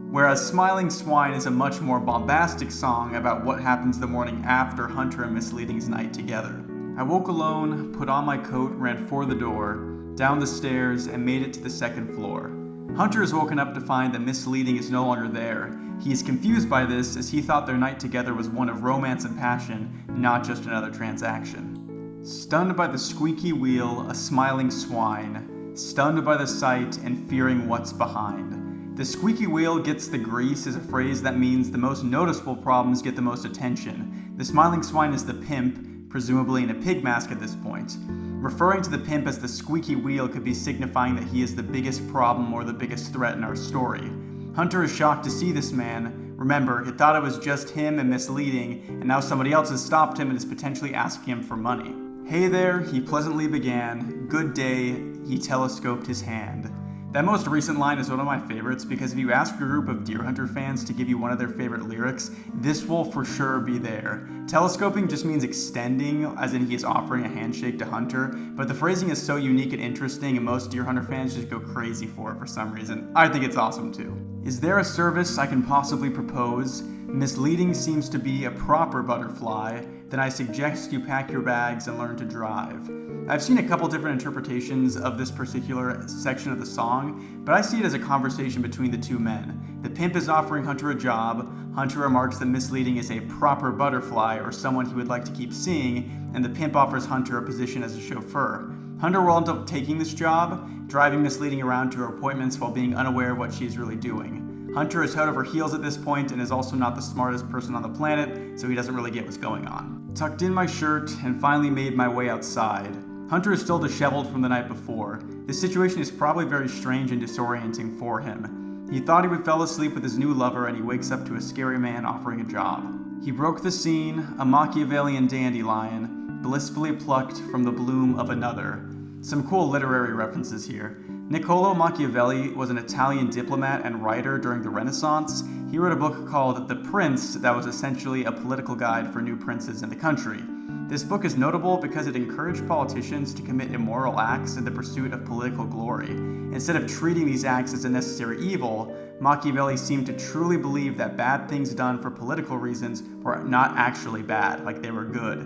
whereas Smiling Swine is a much more bombastic song about what happens the morning after Hunter and Misleading's night together. I woke alone, put on my coat, ran for the door, down the stairs, and made it to the second floor. Hunter is woken up to find that Misleading is no longer there. He is confused by this, as he thought their night together was one of romance and passion, not just another transaction. Stunned by the squeaky wheel, a smiling swine, stunned by the sight and fearing what's behind. The squeaky wheel gets the grease is a phrase that means the most noticeable problems get the most attention. The smiling swine is the pimp, presumably in a pig mask at this point. Referring to the pimp as the squeaky wheel could be signifying that he is the biggest problem or the biggest threat in our story. Hunter is shocked to see this man. Remember, he thought it was just him and Misleading, and now somebody else has stopped him and is potentially asking him for money. Hey there, he pleasantly began. Good day, he telescoped his hand. That most recent line is one of my favorites because if you ask a group of Deer Hunter fans to give you one of their favorite lyrics, this will for sure be there. Telescoping just means extending, as in he is offering a handshake to Hunter, but the phrasing is so unique and interesting and most Deer Hunter fans just go crazy for it for some reason. I think it's awesome too. Is there a service I can possibly propose? Misleading seems to be a proper butterfly, then I suggest you pack your bags and learn to drive. I've seen a couple different interpretations of this particular section of the song, but I see it as a conversation between the two men. The pimp is offering Hunter a job, Hunter remarks that Misleading is a proper butterfly or someone he would like to keep seeing, and the pimp offers Hunter a position as a chauffeur. Hunter will end up taking this job, driving Misleading around to her appointments while being unaware of what she is really doing. Hunter is head over heels at this point and is also not the smartest person on the planet, so he doesn't really get what's going on. Tucked in my shirt and finally made my way outside. Hunter is still disheveled from the night before. This situation is probably very strange and disorienting for him. He thought he would fall asleep with his new lover and he wakes up to a scary man offering a job. He broke the scene, a Machiavellian dandelion, blissfully plucked from the bloom of another. Some cool literary references here. Niccolò Machiavelli was an Italian diplomat and writer during the Renaissance. He wrote a book called The Prince that was essentially a political guide for new princes in the country. This book is notable because it encouraged politicians to commit immoral acts in the pursuit of political glory. Instead of treating these acts as a necessary evil, Machiavelli seemed to truly believe that bad things done for political reasons were not actually bad, like they were good.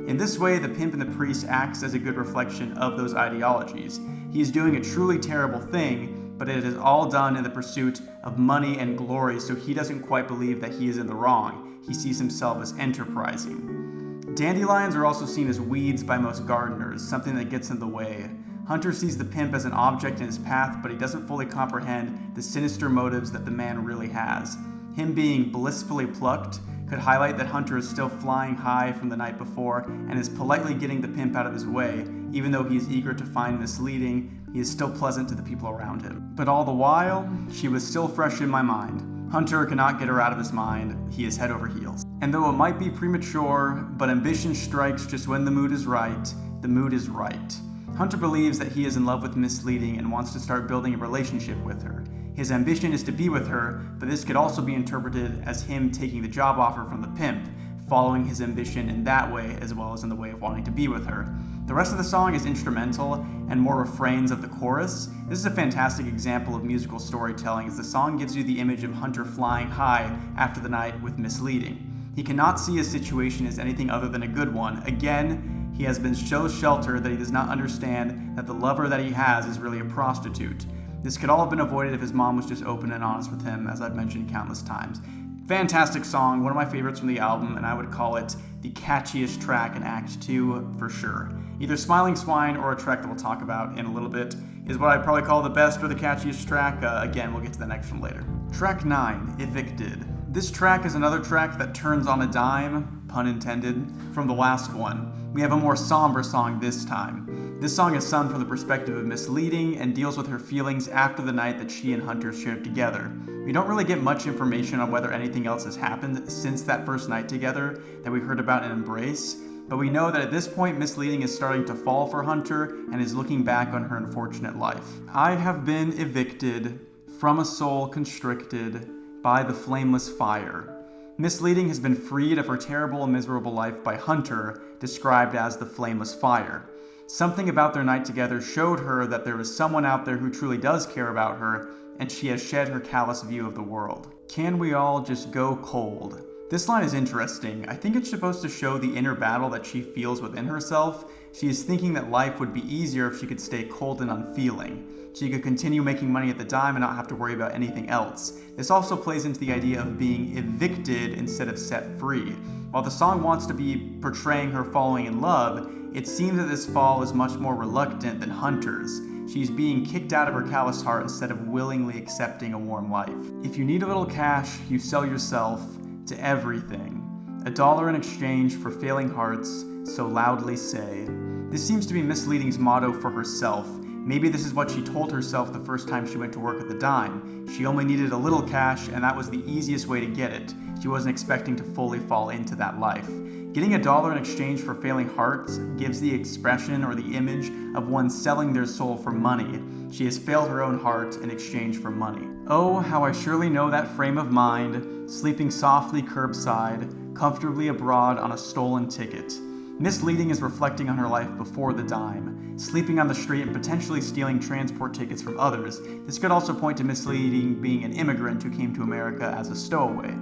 In this way, the pimp and the priest acts as a good reflection of those ideologies. He is doing a truly terrible thing, but it is all done in the pursuit of money and glory, so he doesn't quite believe that he is in the wrong. He sees himself as enterprising. Dandelions are also seen as weeds by most gardeners, something that gets in the way. Hunter sees the pimp as an object in his path, but he doesn't fully comprehend the sinister motives that the man really has. Him being blissfully plucked could highlight that Hunter is still flying high from the night before and is politely getting the pimp out of his way. Even though he is eager to find Misleading, he is still pleasant to the people around him. But all the while, she was still fresh in my mind. Hunter cannot get her out of his mind. He is head over heels. And though it might be premature, but ambition strikes just when the mood is right, the mood is right. Hunter believes that he is in love with Misleading and wants to start building a relationship with her. His ambition is to be with her, but this could also be interpreted as him taking the job offer from the pimp, following his ambition in that way as well as in the way of wanting to be with her. The rest of the song is instrumental and more refrains of the chorus. This is a fantastic example of musical storytelling as the song gives you the image of Hunter flying high after the night with Misleading. He cannot see his situation as anything other than a good one. Again, he has been so sheltered that he does not understand that the lover that he has is really a prostitute. This could all have been avoided if his mom was just open and honest with him, as I've mentioned countless times. Fantastic song, one of my favorites from the album, and I would call it the catchiest track in Act 2 for sure. Either Smiling Swine or a track that we'll talk about in a little bit is what I'd probably call the best or the catchiest track. Again, we'll get to the next one later. Track 9, Evicted. This track is another track that turns on a dime, pun intended, from the last one. We have a more somber song this time. This song is sung from the perspective of Misleading and deals with her feelings after the night that she and Hunter shared together. We don't really get much information on whether anything else has happened since that first night together that we heard about in Embrace, But we know that at this point, Misleading is starting to fall for Hunter and is looking back on her unfortunate life. I have been evicted from a soul constricted by the flameless fire. Misleading has been freed of her terrible and miserable life by Hunter, described as the flameless fire. Something about their night together showed her that there is someone out there who truly does care about her, and she has shed her callous view of the world. Can we all just go cold? This line is interesting. I think it's supposed to show the inner battle that she feels within herself. She is thinking that life would be easier if she could stay cold and unfeeling. She could continue making money at the dime and not have to worry about anything else. This also plays into the idea of being evicted instead of set free. While the song wants to be portraying her falling in love, it seems that this fall is much more reluctant than Hunter's. She's being kicked out of her callous heart instead of willingly accepting a warm life. If you need a little cash, you sell yourself to everything. $1 in exchange for failing hearts, so loudly say. This seems to be Misleading's motto for herself. Maybe this is what she told herself the first time she went to work at the dime. She only needed a little cash, and that was the easiest way to get it. She wasn't expecting to fully fall into that life. Getting $1 in exchange for failing hearts gives the expression or the image of one selling their soul for money. She has failed her own heart in exchange for money. Oh, how I surely know that frame of mind, sleeping softly curbside, comfortably abroad on a stolen ticket. Misleading is reflecting on her life before the dime, sleeping on the street and potentially stealing transport tickets from others. This could also point to Misleading being an immigrant who came to America as a stowaway.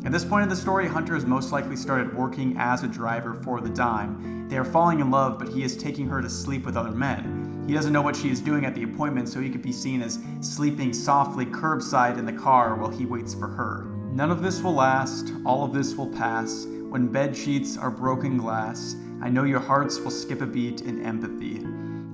At this point in the story, Hunter has most likely started working as a driver for the dime. They are falling in love, but he is taking her to sleep with other men. He doesn't know what she is doing at the appointment, so he could be seen as sleeping softly curbside in the car while he waits for her. None of this will last, all of this will pass. When bed sheets are broken glass, I know your hearts will skip a beat in empathy.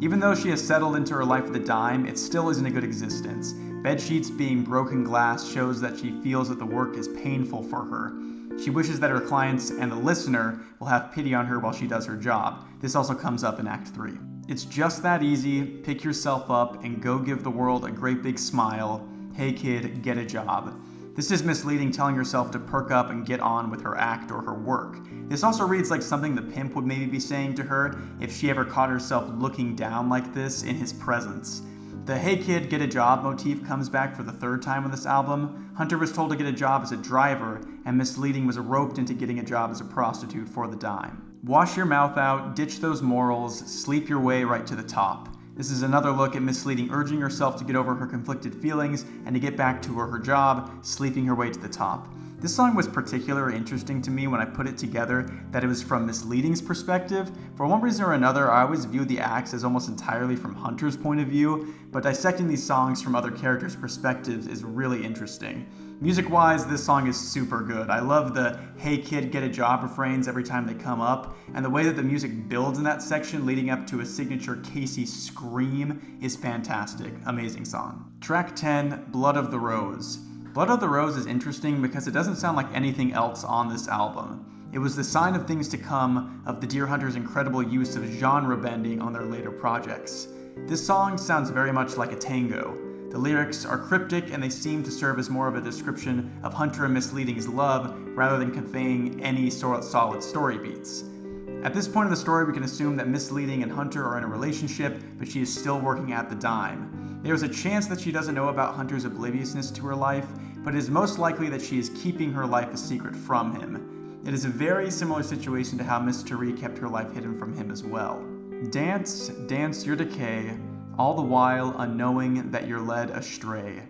Even though she has settled into her life with a dime, it still isn't a good existence. Bed sheets being broken glass shows that she feels that the work is painful for her. She wishes that her clients and the listener will have pity on her while she does her job. This also comes up in Act 3. It's just that easy. Pick yourself up and go give the world a great big smile. Hey kid, get a job. This is Misleading telling herself to perk up and get on with her act or her work. This also reads like something the pimp would maybe be saying to her if she ever caught herself looking down like this in his presence. The hey kid, get a job motif comes back for the third time on this album. Hunter was told to get a job as a driver, and Misleading was roped into getting a job as a prostitute for the dime. Wash your mouth out, ditch those morals, sleep your way right to the top. This is another look at Misleading urging herself to get over her conflicted feelings and to get back to her job, sleeping her way to the top. This song was particularly interesting to me when I put it together that it was from Misleading's perspective. For one reason or another, I always viewed the acts as almost entirely from Hunter's point of view, but dissecting these songs from other characters' perspectives is really interesting. Music-wise, this song is super good. I love the hey kid, get a job refrains every time they come up, and the way that the music builds in that section leading up to a signature Casey scream is fantastic. Amazing song. Track 10, Blood of the Rose. Blood of the Rose is interesting because it doesn't sound like anything else on this album. It was the sign of things to come of the Deer Hunters' incredible use of genre bending on their later projects. This song sounds very much like a tango. The lyrics are cryptic and they seem to serve as more of a description of Hunter and Misleading's love rather than conveying any solid story beats. At this point in the story, we can assume that Misleading and Hunter are in a relationship, but she is still working at the dime. There is a chance that she doesn't know about Hunter's obliviousness to her life, but it is most likely that she is keeping her life a secret from him. It is a very similar situation to how Miss Tari kept her life hidden from him as well. Dance, dance your decay, all the while unknowing that you're led astray.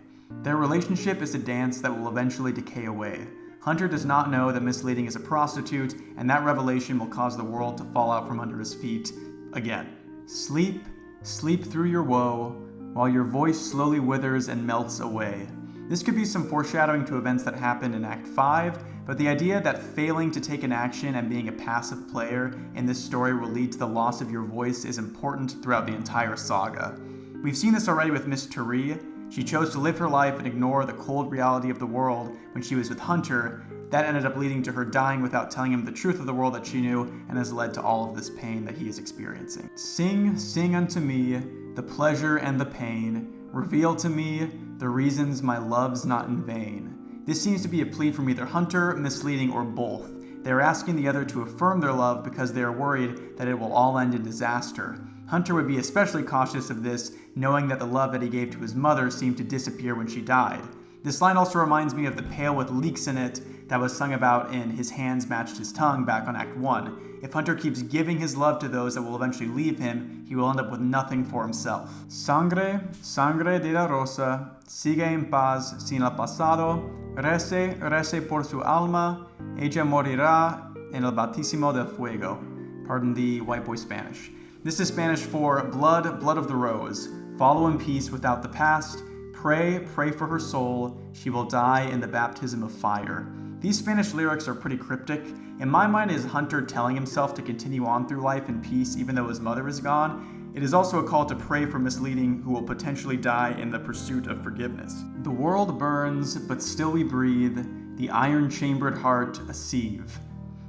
Their relationship is a dance that will eventually decay away. Hunter does not know that Misleading is a prostitute, and that revelation will cause the world to fall out from under his feet again. Sleep, sleep through your woe, while your voice slowly withers and melts away. This could be some foreshadowing to events that happened in Act 5, but the idea that failing to take an action and being a passive player in this story will lead to the loss of your voice is important throughout the entire saga. We've seen this already with Miss Tari. She chose to live her life and ignore the cold reality of the world when she was with Hunter. That ended up leading to her dying without telling him the truth of the world that she knew, and has led to all of this pain that he is experiencing. Sing, sing unto me the pleasure and the pain. Reveal to me the reasons my love's not in vain. This seems to be a plea from either Hunter, Misleading, or both. They are asking the other to affirm their love because they are worried that it will all end in disaster. Hunter would be especially cautious of this, knowing that the love that he gave to his mother seemed to disappear when she died. This line also reminds me of the pail with leeks in it that was sung about in His Hands Matched His Tongue back on Act 1. If Hunter keeps giving his love to those that will eventually leave him, he will end up with nothing for himself. Sangre, sangre de la rosa, sigue en paz sin el pasado, rece, rece por su alma, ella morirá en el bautismo del fuego. Pardon the white boy Spanish. This is Spanish for blood, blood of the rose. Follow in peace without the past. Pray, pray for her soul. She will die in the baptism of fire. These Spanish lyrics are pretty cryptic. In my mind, it is Hunter telling himself to continue on through life in peace even though his mother is gone. It is also a call to pray for misleading who will potentially die in the pursuit of forgiveness. The world burns, but still we breathe. The iron-chambered heart a sieve.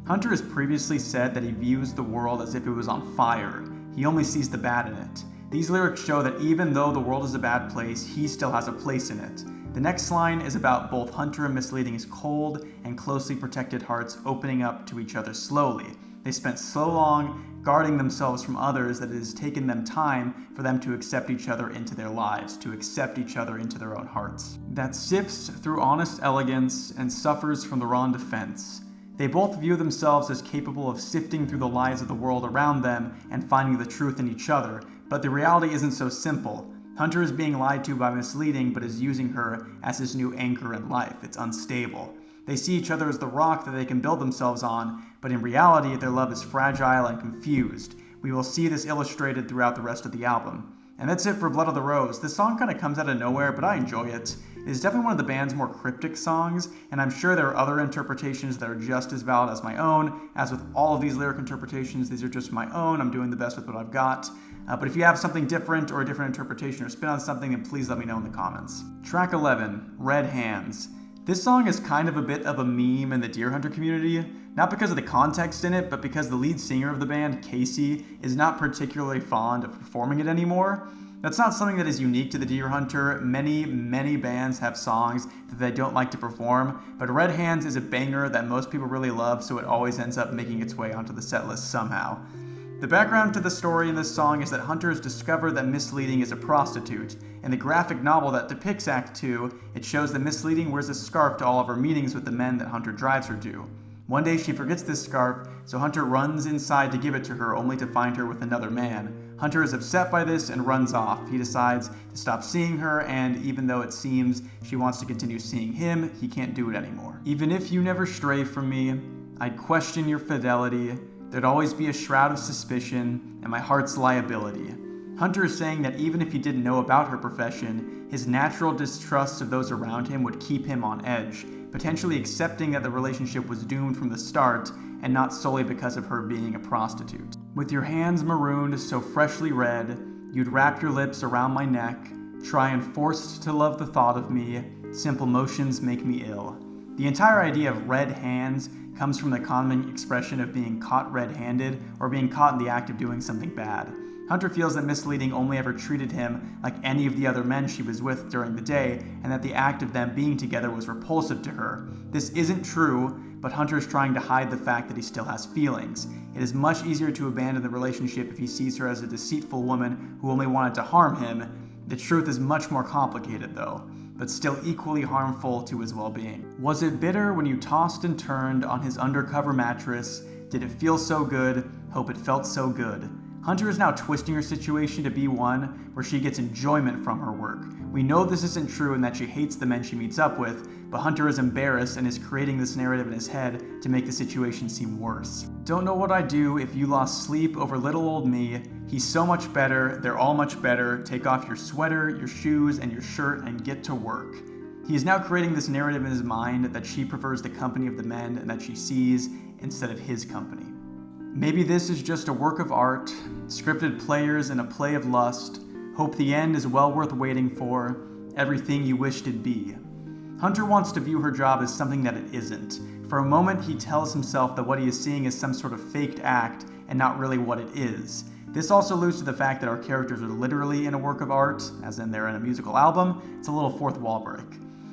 Hunter has previously said that he views the world as if it was on fire. He only sees the bad in it. These lyrics show that even though the world is a bad place, he still has a place in it. The next line is about both Hunter and Misleading's cold and closely protected hearts opening up to each other slowly. They spent so long guarding themselves from others that it has taken them time for them to accept each other into their lives, to accept each other into their own hearts. That sifts through honest elegance and suffers from the wrong defense. They both view themselves as capable of sifting through the lies of the world around them and finding the truth in each other, but the reality isn't so simple. Hunter is being lied to by Misleading, but is using her as his new anchor in life. It's unstable. They see each other as the rock that they can build themselves on, but in reality, their love is fragile and confused. We will see this illustrated throughout the rest of the album. And that's it for Blood of the Rose. This song kind of comes out of nowhere, but I enjoy it. It is definitely one of the band's more cryptic songs, and I'm sure there are other interpretations that are just as valid as my own. As with all of these lyric interpretations, these are just my own. I'm doing the best with what I've got. But if you have something different or a different interpretation or spin on something, then please let me know in the comments. Track 11, Red Hands. This song is kind of a bit of a meme in the Deer Hunter community, not because of the context in it, but because the lead singer of the band, Casey, is not particularly fond of performing it anymore. That's not something that is unique to the Deer Hunter. Many bands have songs that they don't like to perform, but Red Hands is a banger that most people really love, so it always ends up making its way onto the set list somehow. The background to the story in this song is that Hunter has discovered that Misleading is a prostitute. In the graphic novel that depicts Act 2, it shows that Misleading wears a scarf to all of her meetings with the men that Hunter drives her to. One day she forgets this scarf, so Hunter runs inside to give it to her, only to find her with another man. Hunter is upset by this and runs off. He decides to stop seeing her, and even though it seems she wants to continue seeing him, he can't do it anymore. Even if you never stray from me, I'd question your fidelity. There'd always be a shroud of suspicion and my heart's liability. Hunter is saying that even if he didn't know about her profession, his natural distrust of those around him would keep him on edge, potentially accepting that the relationship was doomed from the start and not solely because of her being a prostitute. With your hands marooned so freshly red, you'd wrap your lips around my neck, try and forced to love the thought of me, simple motions make me ill. The entire idea of red hands comes from the common expression of being caught red-handed or being caught in the act of doing something bad. Hunter feels that Misleading only ever treated him like any of the other men she was with during the day, and that the act of them being together was repulsive to her. This isn't true, but Hunter is trying to hide the fact that he still has feelings. It is much easier to abandon the relationship if he sees her as a deceitful woman who only wanted to harm him. The truth is much more complicated though, but still equally harmful to his well-being. Was it bitter when you tossed and turned on his undercover mattress? Did it feel so good? Hope it felt so good. Hunter is now twisting her situation to be one where she gets enjoyment from her work. We know this isn't true and that she hates the men she meets up with, but Hunter is embarrassed and is creating this narrative in his head to make the situation seem worse. Don't know what I'd do if you lost sleep over little old me. He's so much better, they're all much better. Take off your sweater, your shoes, and your shirt and get to work. He is now creating this narrative in his mind that she prefers the company of the men and that she sees instead of his company. Maybe this is just a work of art, scripted players in a play of lust. Hope the end is well worth waiting for, everything you wished it'd be. Hunter wants to view her job as something that it isn't. For a moment, he tells himself that what he is seeing is some sort of faked act and not really what it is. This also alludes to the fact that our characters are literally in a work of art, as in they're in a musical album. It's a little fourth wall break.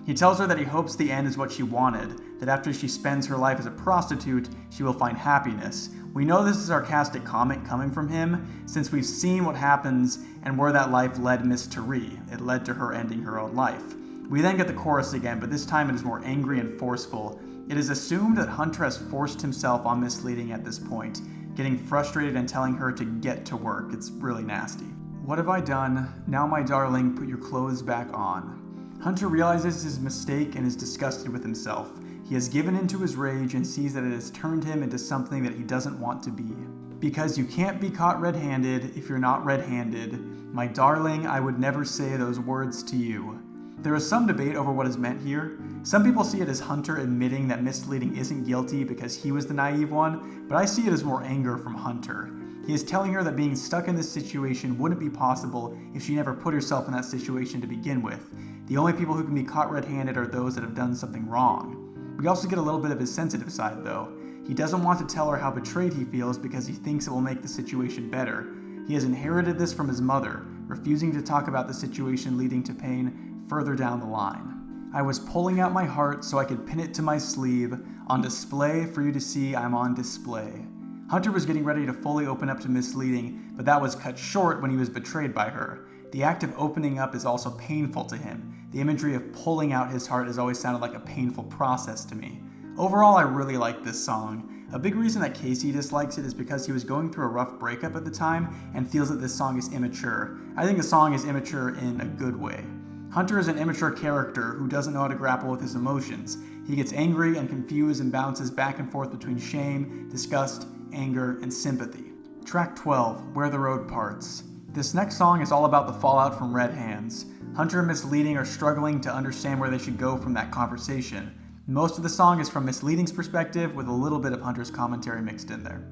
He tells her that he hopes the end is what she wanted, that after she spends her life as a prostitute, she will find happiness. We know this is a sarcastic comment coming from him, since we've seen what happens and where that life led Miss Therese. It led to her ending her own life. We then get the chorus again, but this time it is more angry and forceful. It is assumed that Hunter has forced himself on Misleading at this point, getting frustrated and telling her to get to work. It's really nasty. What have I done? Now, my darling, put your clothes back on. Hunter realizes his mistake and is disgusted with himself. He has given into his rage and sees that it has turned him into something that he doesn't want to be. Because you can't be caught red-handed if you're not red-handed. My darling, I would never say those words to you. There is some debate over what is meant here. Some people see it as Hunter admitting that Misleading isn't guilty because he was the naive one, but I see it as more anger from Hunter. He is telling her that being stuck in this situation wouldn't be possible if she never put herself in that situation to begin with. The only people who can be caught red-handed are those that have done something wrong. We also get a little bit of his sensitive side, though. He doesn't want to tell her how betrayed he feels because he thinks it will make the situation better. He has inherited this from his mother, refusing to talk about the situation leading to pain further down the line. I was pulling out my heart so I could pin it to my sleeve, on display for you to see I'm on display. Hunter was getting ready to fully open up to Misleading, but that was cut short when he was betrayed by her. The act of opening up is also painful to him. The imagery of pulling out his heart has always sounded like a painful process to me. Overall, I really like this song. A big reason that Casey dislikes it is because he was going through a rough breakup at the time and feels that this song is immature. I think the song is immature in a good way. Hunter is an immature character who doesn't know how to grapple with his emotions. He gets angry and confused and bounces back and forth between shame, disgust, anger, and sympathy. Track 12, Where the Road Parts. This next song is all about the fallout from Red Hands. Hunter and Misleading are struggling to understand where they should go from that conversation. Most of the song is from Misleading's perspective, with a little bit of Hunter's commentary mixed in there.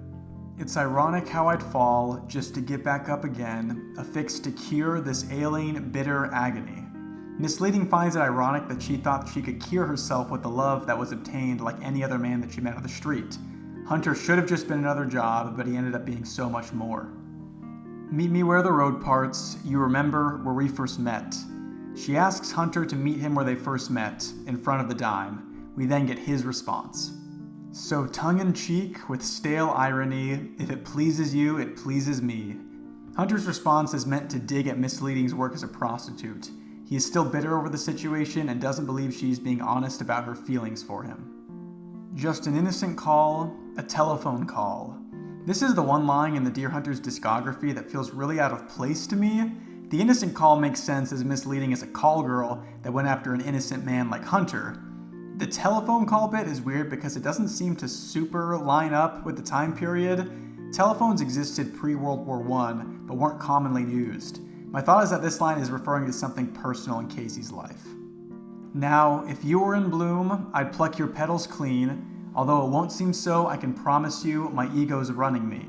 It's ironic how I'd fall, just to get back up again, affixed to cure this ailing, bitter agony. Misleading finds it ironic that she thought she could cure herself with the love that was obtained like any other man that she met on the street. Hunter should have just been another job, but he ended up being so much more. Meet me where the road parts, you remember where we first met. She asks Hunter to meet him where they first met, in front of the dime. We then get his response. So tongue-in-cheek, with stale irony, if it pleases you, it pleases me. Hunter's response is meant to dig at Misleading's work as a prostitute. He is still bitter over the situation and doesn't believe she's being honest about her feelings for him. Just an innocent call, a telephone call. This is the one line in the Deer Hunter's discography that feels really out of place to me. The innocent call makes sense as Misleading as a call girl that went after an innocent man like Hunter. The telephone call bit is weird because it doesn't seem to super line up with the time period. Telephones existed pre-World War I, but weren't commonly used. My thought is that this line is referring to something personal in Casey's life. Now, if you were in bloom, I'd pluck your petals clean. Although it won't seem so, I can promise you my ego's running me.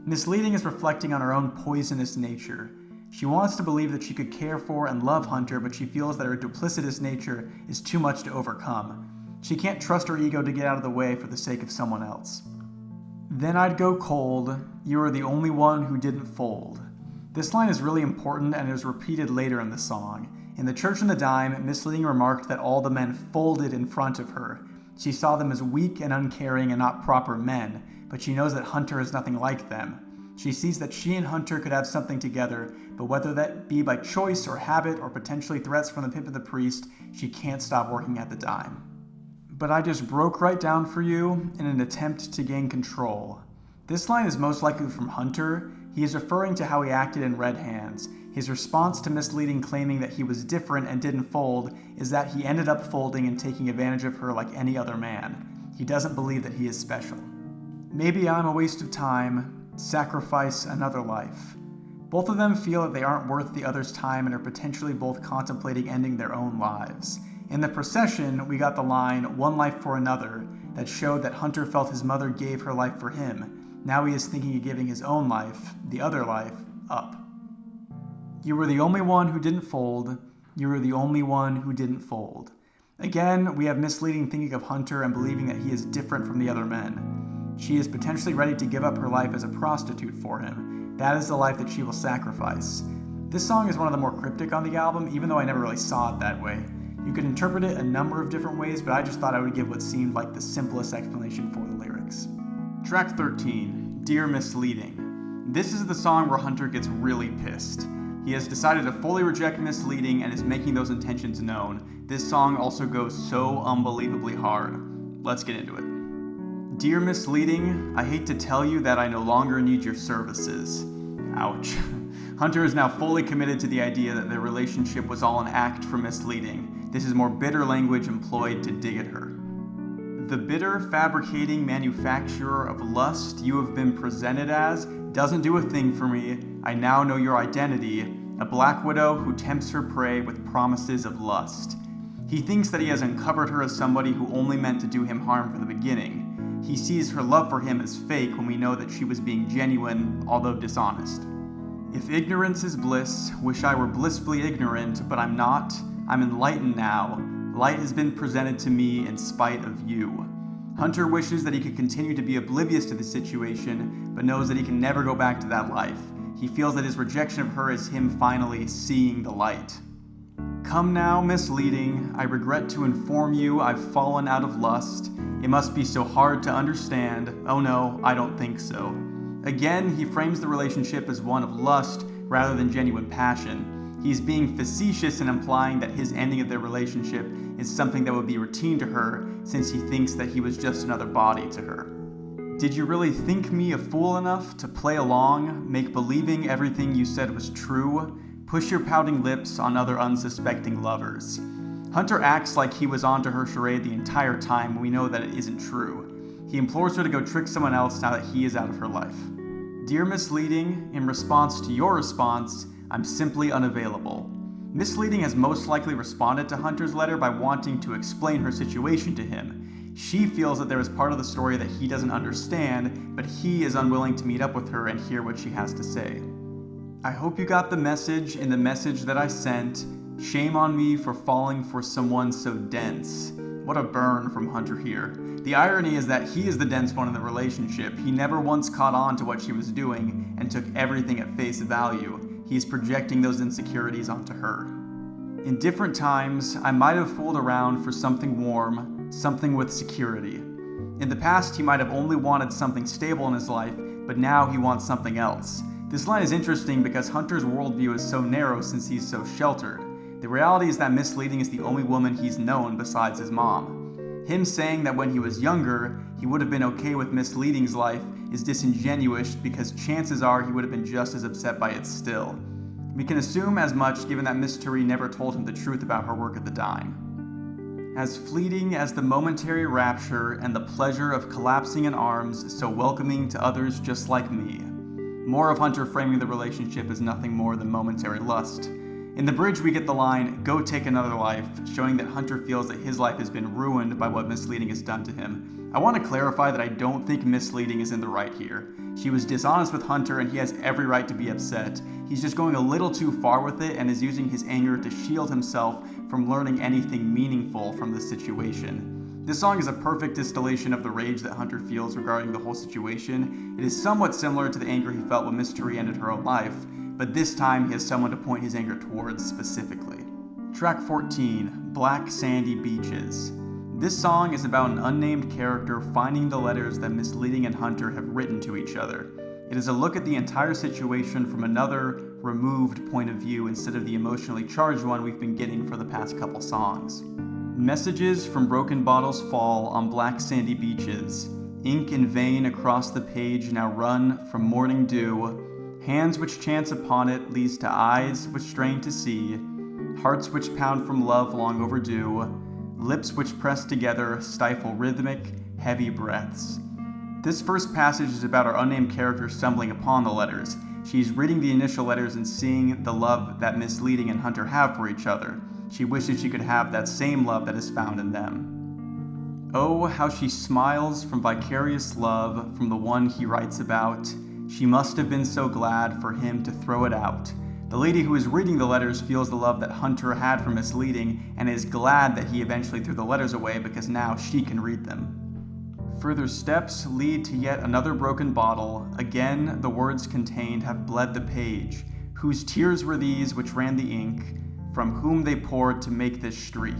Misleading is reflecting on her own poisonous nature. She wants to believe that she could care for and love Hunter, but she feels that her duplicitous nature is too much to overcome. She can't trust her ego to get out of the way for the sake of someone else. Then I'd go cold, you are the only one who didn't fold. This line is really important and is repeated later in the song. In The Church and the Dime, Misleading remarked that all the men folded in front of her. She saw them as weak and uncaring and not proper men, but she knows that Hunter is nothing like them. She sees that she and Hunter could have something together, but whether that be by choice or habit or potentially threats from the pimp and the priest, she can't stop working at the dime. But I just broke right down for you in an attempt to gain control. This line is most likely from Hunter. He is referring to how he acted in Red Hands. His response to Misleading claiming that he was different and didn't fold is that he ended up folding and taking advantage of her like any other man. He doesn't believe that he is special. Maybe I'm a waste of time. Sacrifice another life. Both of them feel that they aren't worth the other's time and are potentially both contemplating ending their own lives. In the procession, we got the line, one life for another, that showed that Hunter felt his mother gave her life for him. Now he is thinking of giving his own life, the other life, up. You were the only one who didn't fold. You were the only one who didn't fold. Again, we have Misleading thinking of Hunter and believing that he is different from the other men. She is potentially ready to give up her life as a prostitute for him. That is the life that she will sacrifice. This song is one of the more cryptic on the album, even though I never really saw it that way. You could interpret it a number of different ways, but I just thought I would give what seemed like the simplest explanation for the lyrics. Track 13, Dear Misleading. This is the song where Hunter gets really pissed. He has decided to fully reject misleading and is making those intentions known. This song also goes so unbelievably hard. Let's get into it. Dear Misleading, I hate to tell you that I no longer need your services. Ouch. Hunter is now fully committed to the idea that their relationship was all an act for misleading. This is more bitter language employed to dig at her. The bitter, fabricating manufacturer of lust you have been presented as doesn't do a thing for me. I now know your identity, a black widow who tempts her prey with promises of lust. He thinks that he has uncovered her as somebody who only meant to do him harm from the beginning. He sees her love for him as fake when we know that she was being genuine, although dishonest. If ignorance is bliss, wish I were blissfully ignorant, but I'm not. I'm enlightened now. Light has been presented to me in spite of you. Hunter wishes that he could continue to be oblivious to the situation, but knows that he can never go back to that life. He feels that his rejection of her is him finally seeing the light. Come now, misleading, I regret to inform you I've fallen out of lust. It must be so hard to understand. Oh no, I don't think so. Again, he frames the relationship as one of lust rather than genuine passion. He's being facetious in implying that his ending of their relationship is something that would be routine to her, since he thinks that he was just another body to her. Did you really think me a fool enough to play along, make believing everything you said was true? Push your pouting lips on other unsuspecting lovers. Hunter acts like he was onto her charade the entire time when we know that it isn't true. He implores her to go trick someone else now that he is out of her life. Dear Misleading, in response to your response, I'm simply unavailable. Misleading has most likely responded to Hunter's letter by wanting to explain her situation to him. She feels that there is part of the story that he doesn't understand, but he is unwilling to meet up with her and hear what she has to say. I hope you got the message in the message that I sent. Shame on me for falling for someone so dense. What a burn from Hunter here. The irony is that he is the dense one in the relationship. He never once caught on to what she was doing and took everything at face value. He is projecting those insecurities onto her. In different times, I might have fooled around for something warm, something with security. In the past, he might have only wanted something stable in his life, but now he wants something else. This line is interesting because Hunter's worldview is so narrow since he's so sheltered. The reality is that Misleading is the only woman he's known besides his mom. Him saying that when he was younger, he would have been okay with Misleading's life is disingenuous because chances are he would have been just as upset by it still. We can assume as much given that Miss Turi never told him the truth about her work at the dime. As fleeting as the momentary rapture and the pleasure of collapsing in arms, so welcoming to others just like me. More of Hunter framing the relationship as nothing more than momentary lust. In the bridge, we get the line, go take another life, showing that Hunter feels that his life has been ruined by what Misleading has done to him. I want to clarify that I don't think Misleading is in the right here. She was dishonest with Hunter and he has every right to be upset. He's just going a little too far with it and is using his anger to shield himself from learning anything meaningful from the situation. This song is a perfect distillation of the rage that Hunter feels regarding the whole situation. It is somewhat similar to the anger he felt when Miss Turi ended her own life, but this time he has someone to point his anger towards specifically. Track 14, Black Sandy Beaches. This song is about an unnamed character finding the letters that Misleading and Hunter have written to each other. It is a look at the entire situation from another, removed point of view instead of the emotionally charged one we've been getting for the past couple songs. Messages from broken bottles fall on black sandy beaches. Ink in vain across the page now run from morning dew. Hands which chance upon it leads to eyes which strain to see. Hearts which pound from love long overdue. Lips which press together stifle rhythmic, heavy breaths. This first passage is about our unnamed character stumbling upon the letters. She's reading the initial letters and seeing the love that Misleading and Hunter have for each other. She wishes she could have that same love that is found in them. Oh, how she smiles from vicarious love from the one he writes about. She must have been so glad for him to throw it out. The lady who is reading the letters feels the love that Hunter had for Misleading and is glad that he eventually threw the letters away because now she can read them. Further steps lead to yet another broken bottle. Again, the words contained have bled the page. Whose tears were these which ran the ink? from whom they poured to make this streak.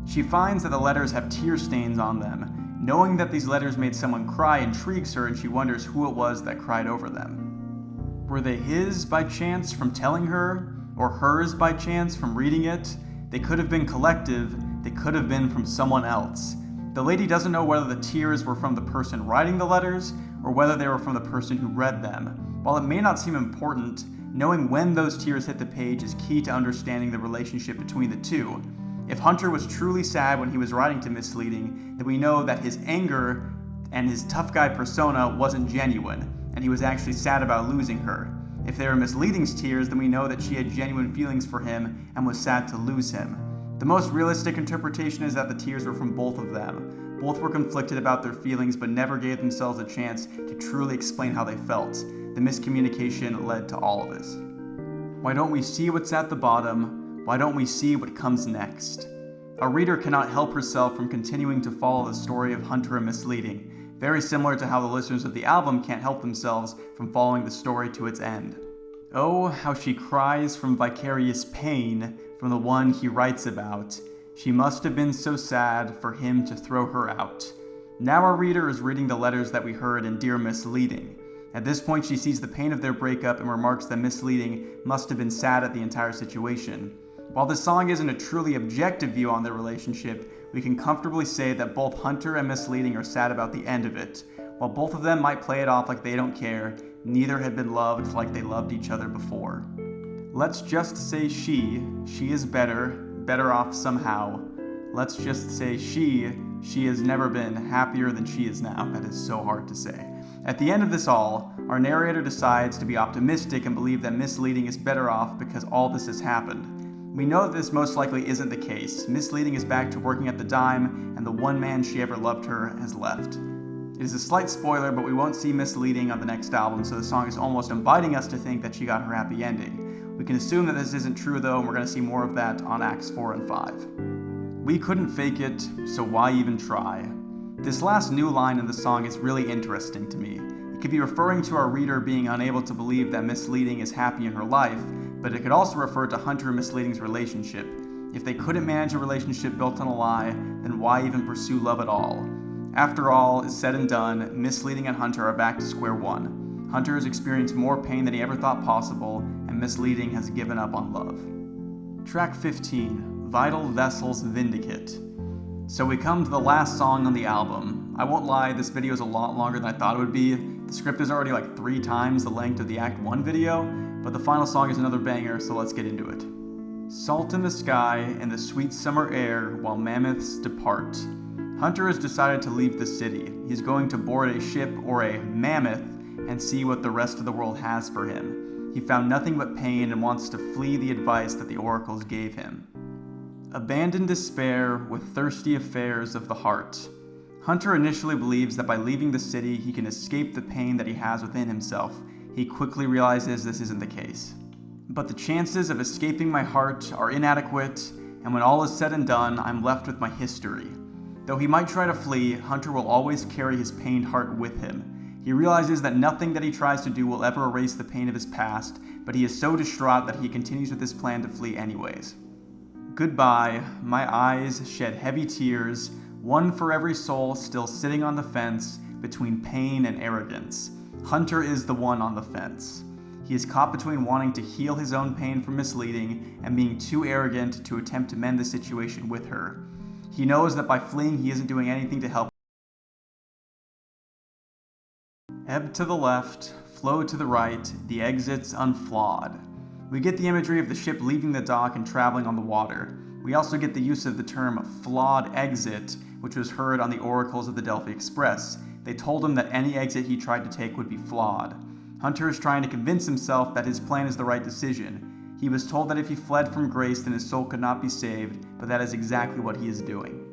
She finds that the letters have tear stains on them. Knowing that these letters made someone cry intrigues her, and she wonders who it was that cried over them. Were they his by chance from telling her, or hers by chance from reading it? They could have been collective, they could have been from someone else. The lady doesn't know whether the tears were from the person writing the letters, or whether they were from the person who read them. While it may not seem important, knowing when those tears hit the page is key to understanding the relationship between the two. If Hunter was truly sad when he was writing to Misleading, then we know that his anger and his tough guy persona wasn't genuine, and he was actually sad about losing her. If they were Misleading's tears, then we know that she had genuine feelings for him and was sad to lose him. The most realistic interpretation is that the tears were from both of them. Both were conflicted about their feelings, but never gave themselves a chance to truly explain how they felt. The miscommunication led to all of this. Why don't we see what's at the bottom? Why don't we see what comes next? Our reader cannot help herself from continuing to follow the story of Hunter and Misleading, very similar to how the listeners of the album can't help themselves from following the story to its end. Oh, how she cries from vicarious pain from the one he writes about. She must have been so sad for him to throw her out. Now our reader is reading the letters that we heard in Dear Misleading. At this point, she sees the pain of their breakup and remarks that Misleading must have been sad at the entire situation. While this song isn't a truly objective view on their relationship, we can comfortably say that both Hunter and Misleading are sad about the end of it. While both of them might play it off like they don't care, neither had been loved like they loved each other before. Let's just say she is better off somehow. Let's just say she has never been happier than she is now. That is so hard to say. At the end of this all, our narrator decides to be optimistic and believe that Misleading is better off because all this has happened. We know that this most likely isn't the case. Misleading is back to working at the dime, and the one man she ever loved her has left. It is a slight spoiler, but we won't see Misleading on the next album, so the song is almost inviting us to think that she got her happy ending. We can assume that this isn't true though, and we're going to see more of that on Acts 4 and 5. We couldn't fake it, so why even try? This last new line in the song is really interesting to me. It could be referring to our reader being unable to believe that Misleading is happy in her life, but it could also refer to Hunter and Misleading's relationship. If they couldn't manage a relationship built on a lie, then why even pursue love at all? After all is said and done, Misleading and Hunter are back to square one. Hunter has experienced more pain than he ever thought possible, and Misleading has given up on love. Track 15, Vital Vessel's Vindicate. So we come to the last song on the album. I won't lie, this video is a lot longer than I thought it would be. The script is already like 3 times the length of the Act 1 video, but the final song is another banger, so let's get into it. Salt in the sky and the sweet summer air while mammoths depart. Hunter has decided to leave the city. He's going to board a ship or a mammoth and see what the rest of the world has for him. He found nothing but pain and wants to flee the advice that the oracles gave him. Abandoned despair with thirsty affairs of the heart. Hunter initially believes that by leaving the city he can escape the pain that he has within himself. He quickly realizes this isn't the case. But the chances of escaping my heart are inadequate, and when all is said and done, I'm left with my history. Though he might try to flee, Hunter will always carry his pained heart with him. He realizes that nothing that he tries to do will ever erase the pain of his past, but he is so distraught that he continues with his plan to flee anyways. Goodbye, my eyes shed heavy tears, one for every soul still sitting on the fence between pain and arrogance. Hunter is the one on the fence. He is caught between wanting to heal his own pain from Misleading and being too arrogant to attempt to mend the situation with her. He knows that by fleeing he isn't doing anything to help. Ebb to the left, flow to the right, the exits unflawed. We get the imagery of the ship leaving the dock and traveling on the water. We also get the use of the term flawed exit, which was heard on the oracles of the Delphi Express. They told him that any exit he tried to take would be flawed. Hunter is trying to convince himself that his plan is the right decision. He was told that if he fled from grace, then his soul could not be saved, but that is exactly what he is doing.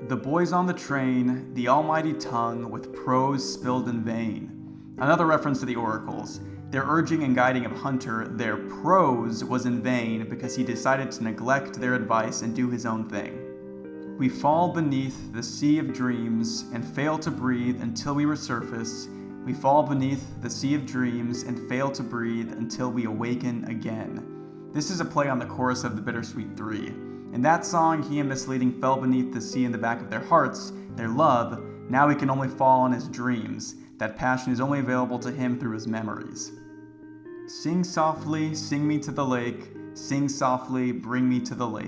The boys on the train, the almighty tongue, with prose spilled in vain. Another reference to the oracles. Their urging and guiding of Hunter, their prose, was in vain because he decided to neglect their advice and do his own thing. We fall beneath the sea of dreams and fail to breathe until we resurface. We fall beneath the sea of dreams and fail to breathe until we awaken again. This is a play on the chorus of the Bittersweet 3. In that song, he and Misleading fell beneath the sea in the back of their hearts, their love. Now he can only fall in his dreams. That passion is only available to him through his memories. Sing softly, sing me to the lake. Sing softly, bring me to the lake.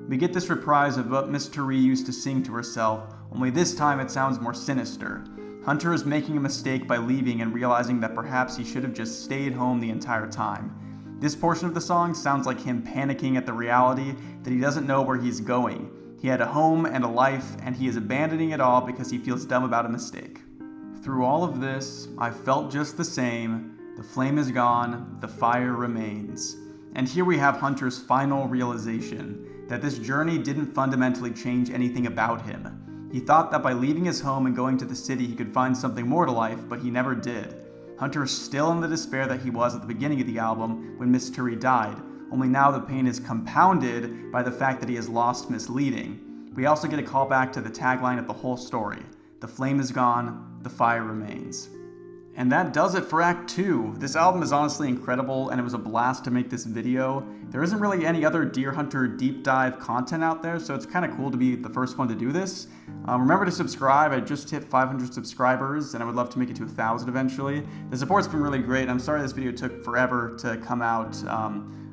We get this reprise of what Miss Tori used to sing to herself, only this time it sounds more sinister. Hunter is making a mistake by leaving and realizing that perhaps he should have just stayed home the entire time. This portion of the song sounds like him panicking at the reality that he doesn't know where he's going. He had a home and a life, and he is abandoning it all because he feels dumb about a mistake. Through all of this, I felt just the same. The flame is gone, the fire remains. And here we have Hunter's final realization, that this journey didn't fundamentally change anything about him. He thought that by leaving his home and going to the city he could find something more to life, but he never did. Hunter is still in the despair that he was at the beginning of the album when Miss Tori died, only now the pain is compounded by the fact that he has lost Misleading. We also get a callback to the tagline of the whole story, "The flame is gone, the fire remains." And that does it for Act 2. This album is honestly incredible, and it was a blast to make this video. There isn't really any other Deer Hunter deep dive content out there, so it's kind of cool to be the first one to do this. Remember to subscribe. I just hit 500 subscribers, and I would love to make it to 1,000 eventually. The support's been really great. I'm sorry this video took forever to come out.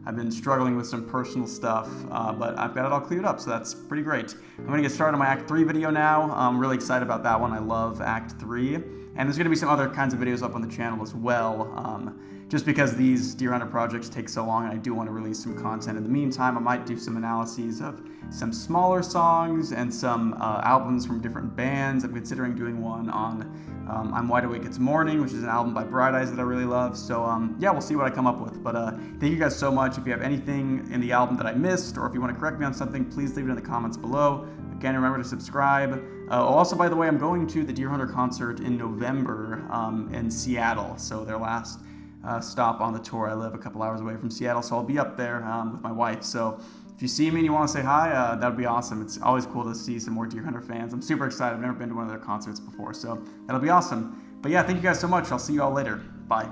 I've been struggling with some personal stuff, but I've got it all cleared up, so that's pretty great. I'm going to get started on my Act 3 video now. I'm really excited about that one. I love Act 3. And there's going to be some other kinds of videos up on the channel as well, just because these Deer Hunter projects take so long and I do want to release some content. In the meantime, I might do some analyses of some smaller songs and some albums from different bands. I'm considering doing one on I'm Wide Awake It's Morning, which is an album by Bright Eyes that I really love. So yeah, we'll see what I come up with. But thank you guys so much. If you have anything in the album that I missed, or if you want to correct me on something, please leave it in the comments below. Again, remember to subscribe. Also, by the way, I'm going to the Deer Hunter concert in November in Seattle. So their last stop on the tour. I live a couple hours away from Seattle, so I'll be up there with my wife. So if you see me and you want to say hi, that would be awesome. It's always cool to see some more Deer Hunter fans. I'm super excited. I've never been to one of their concerts before, so that'll be awesome. But yeah, thank you guys so much. I'll see you all later. Bye.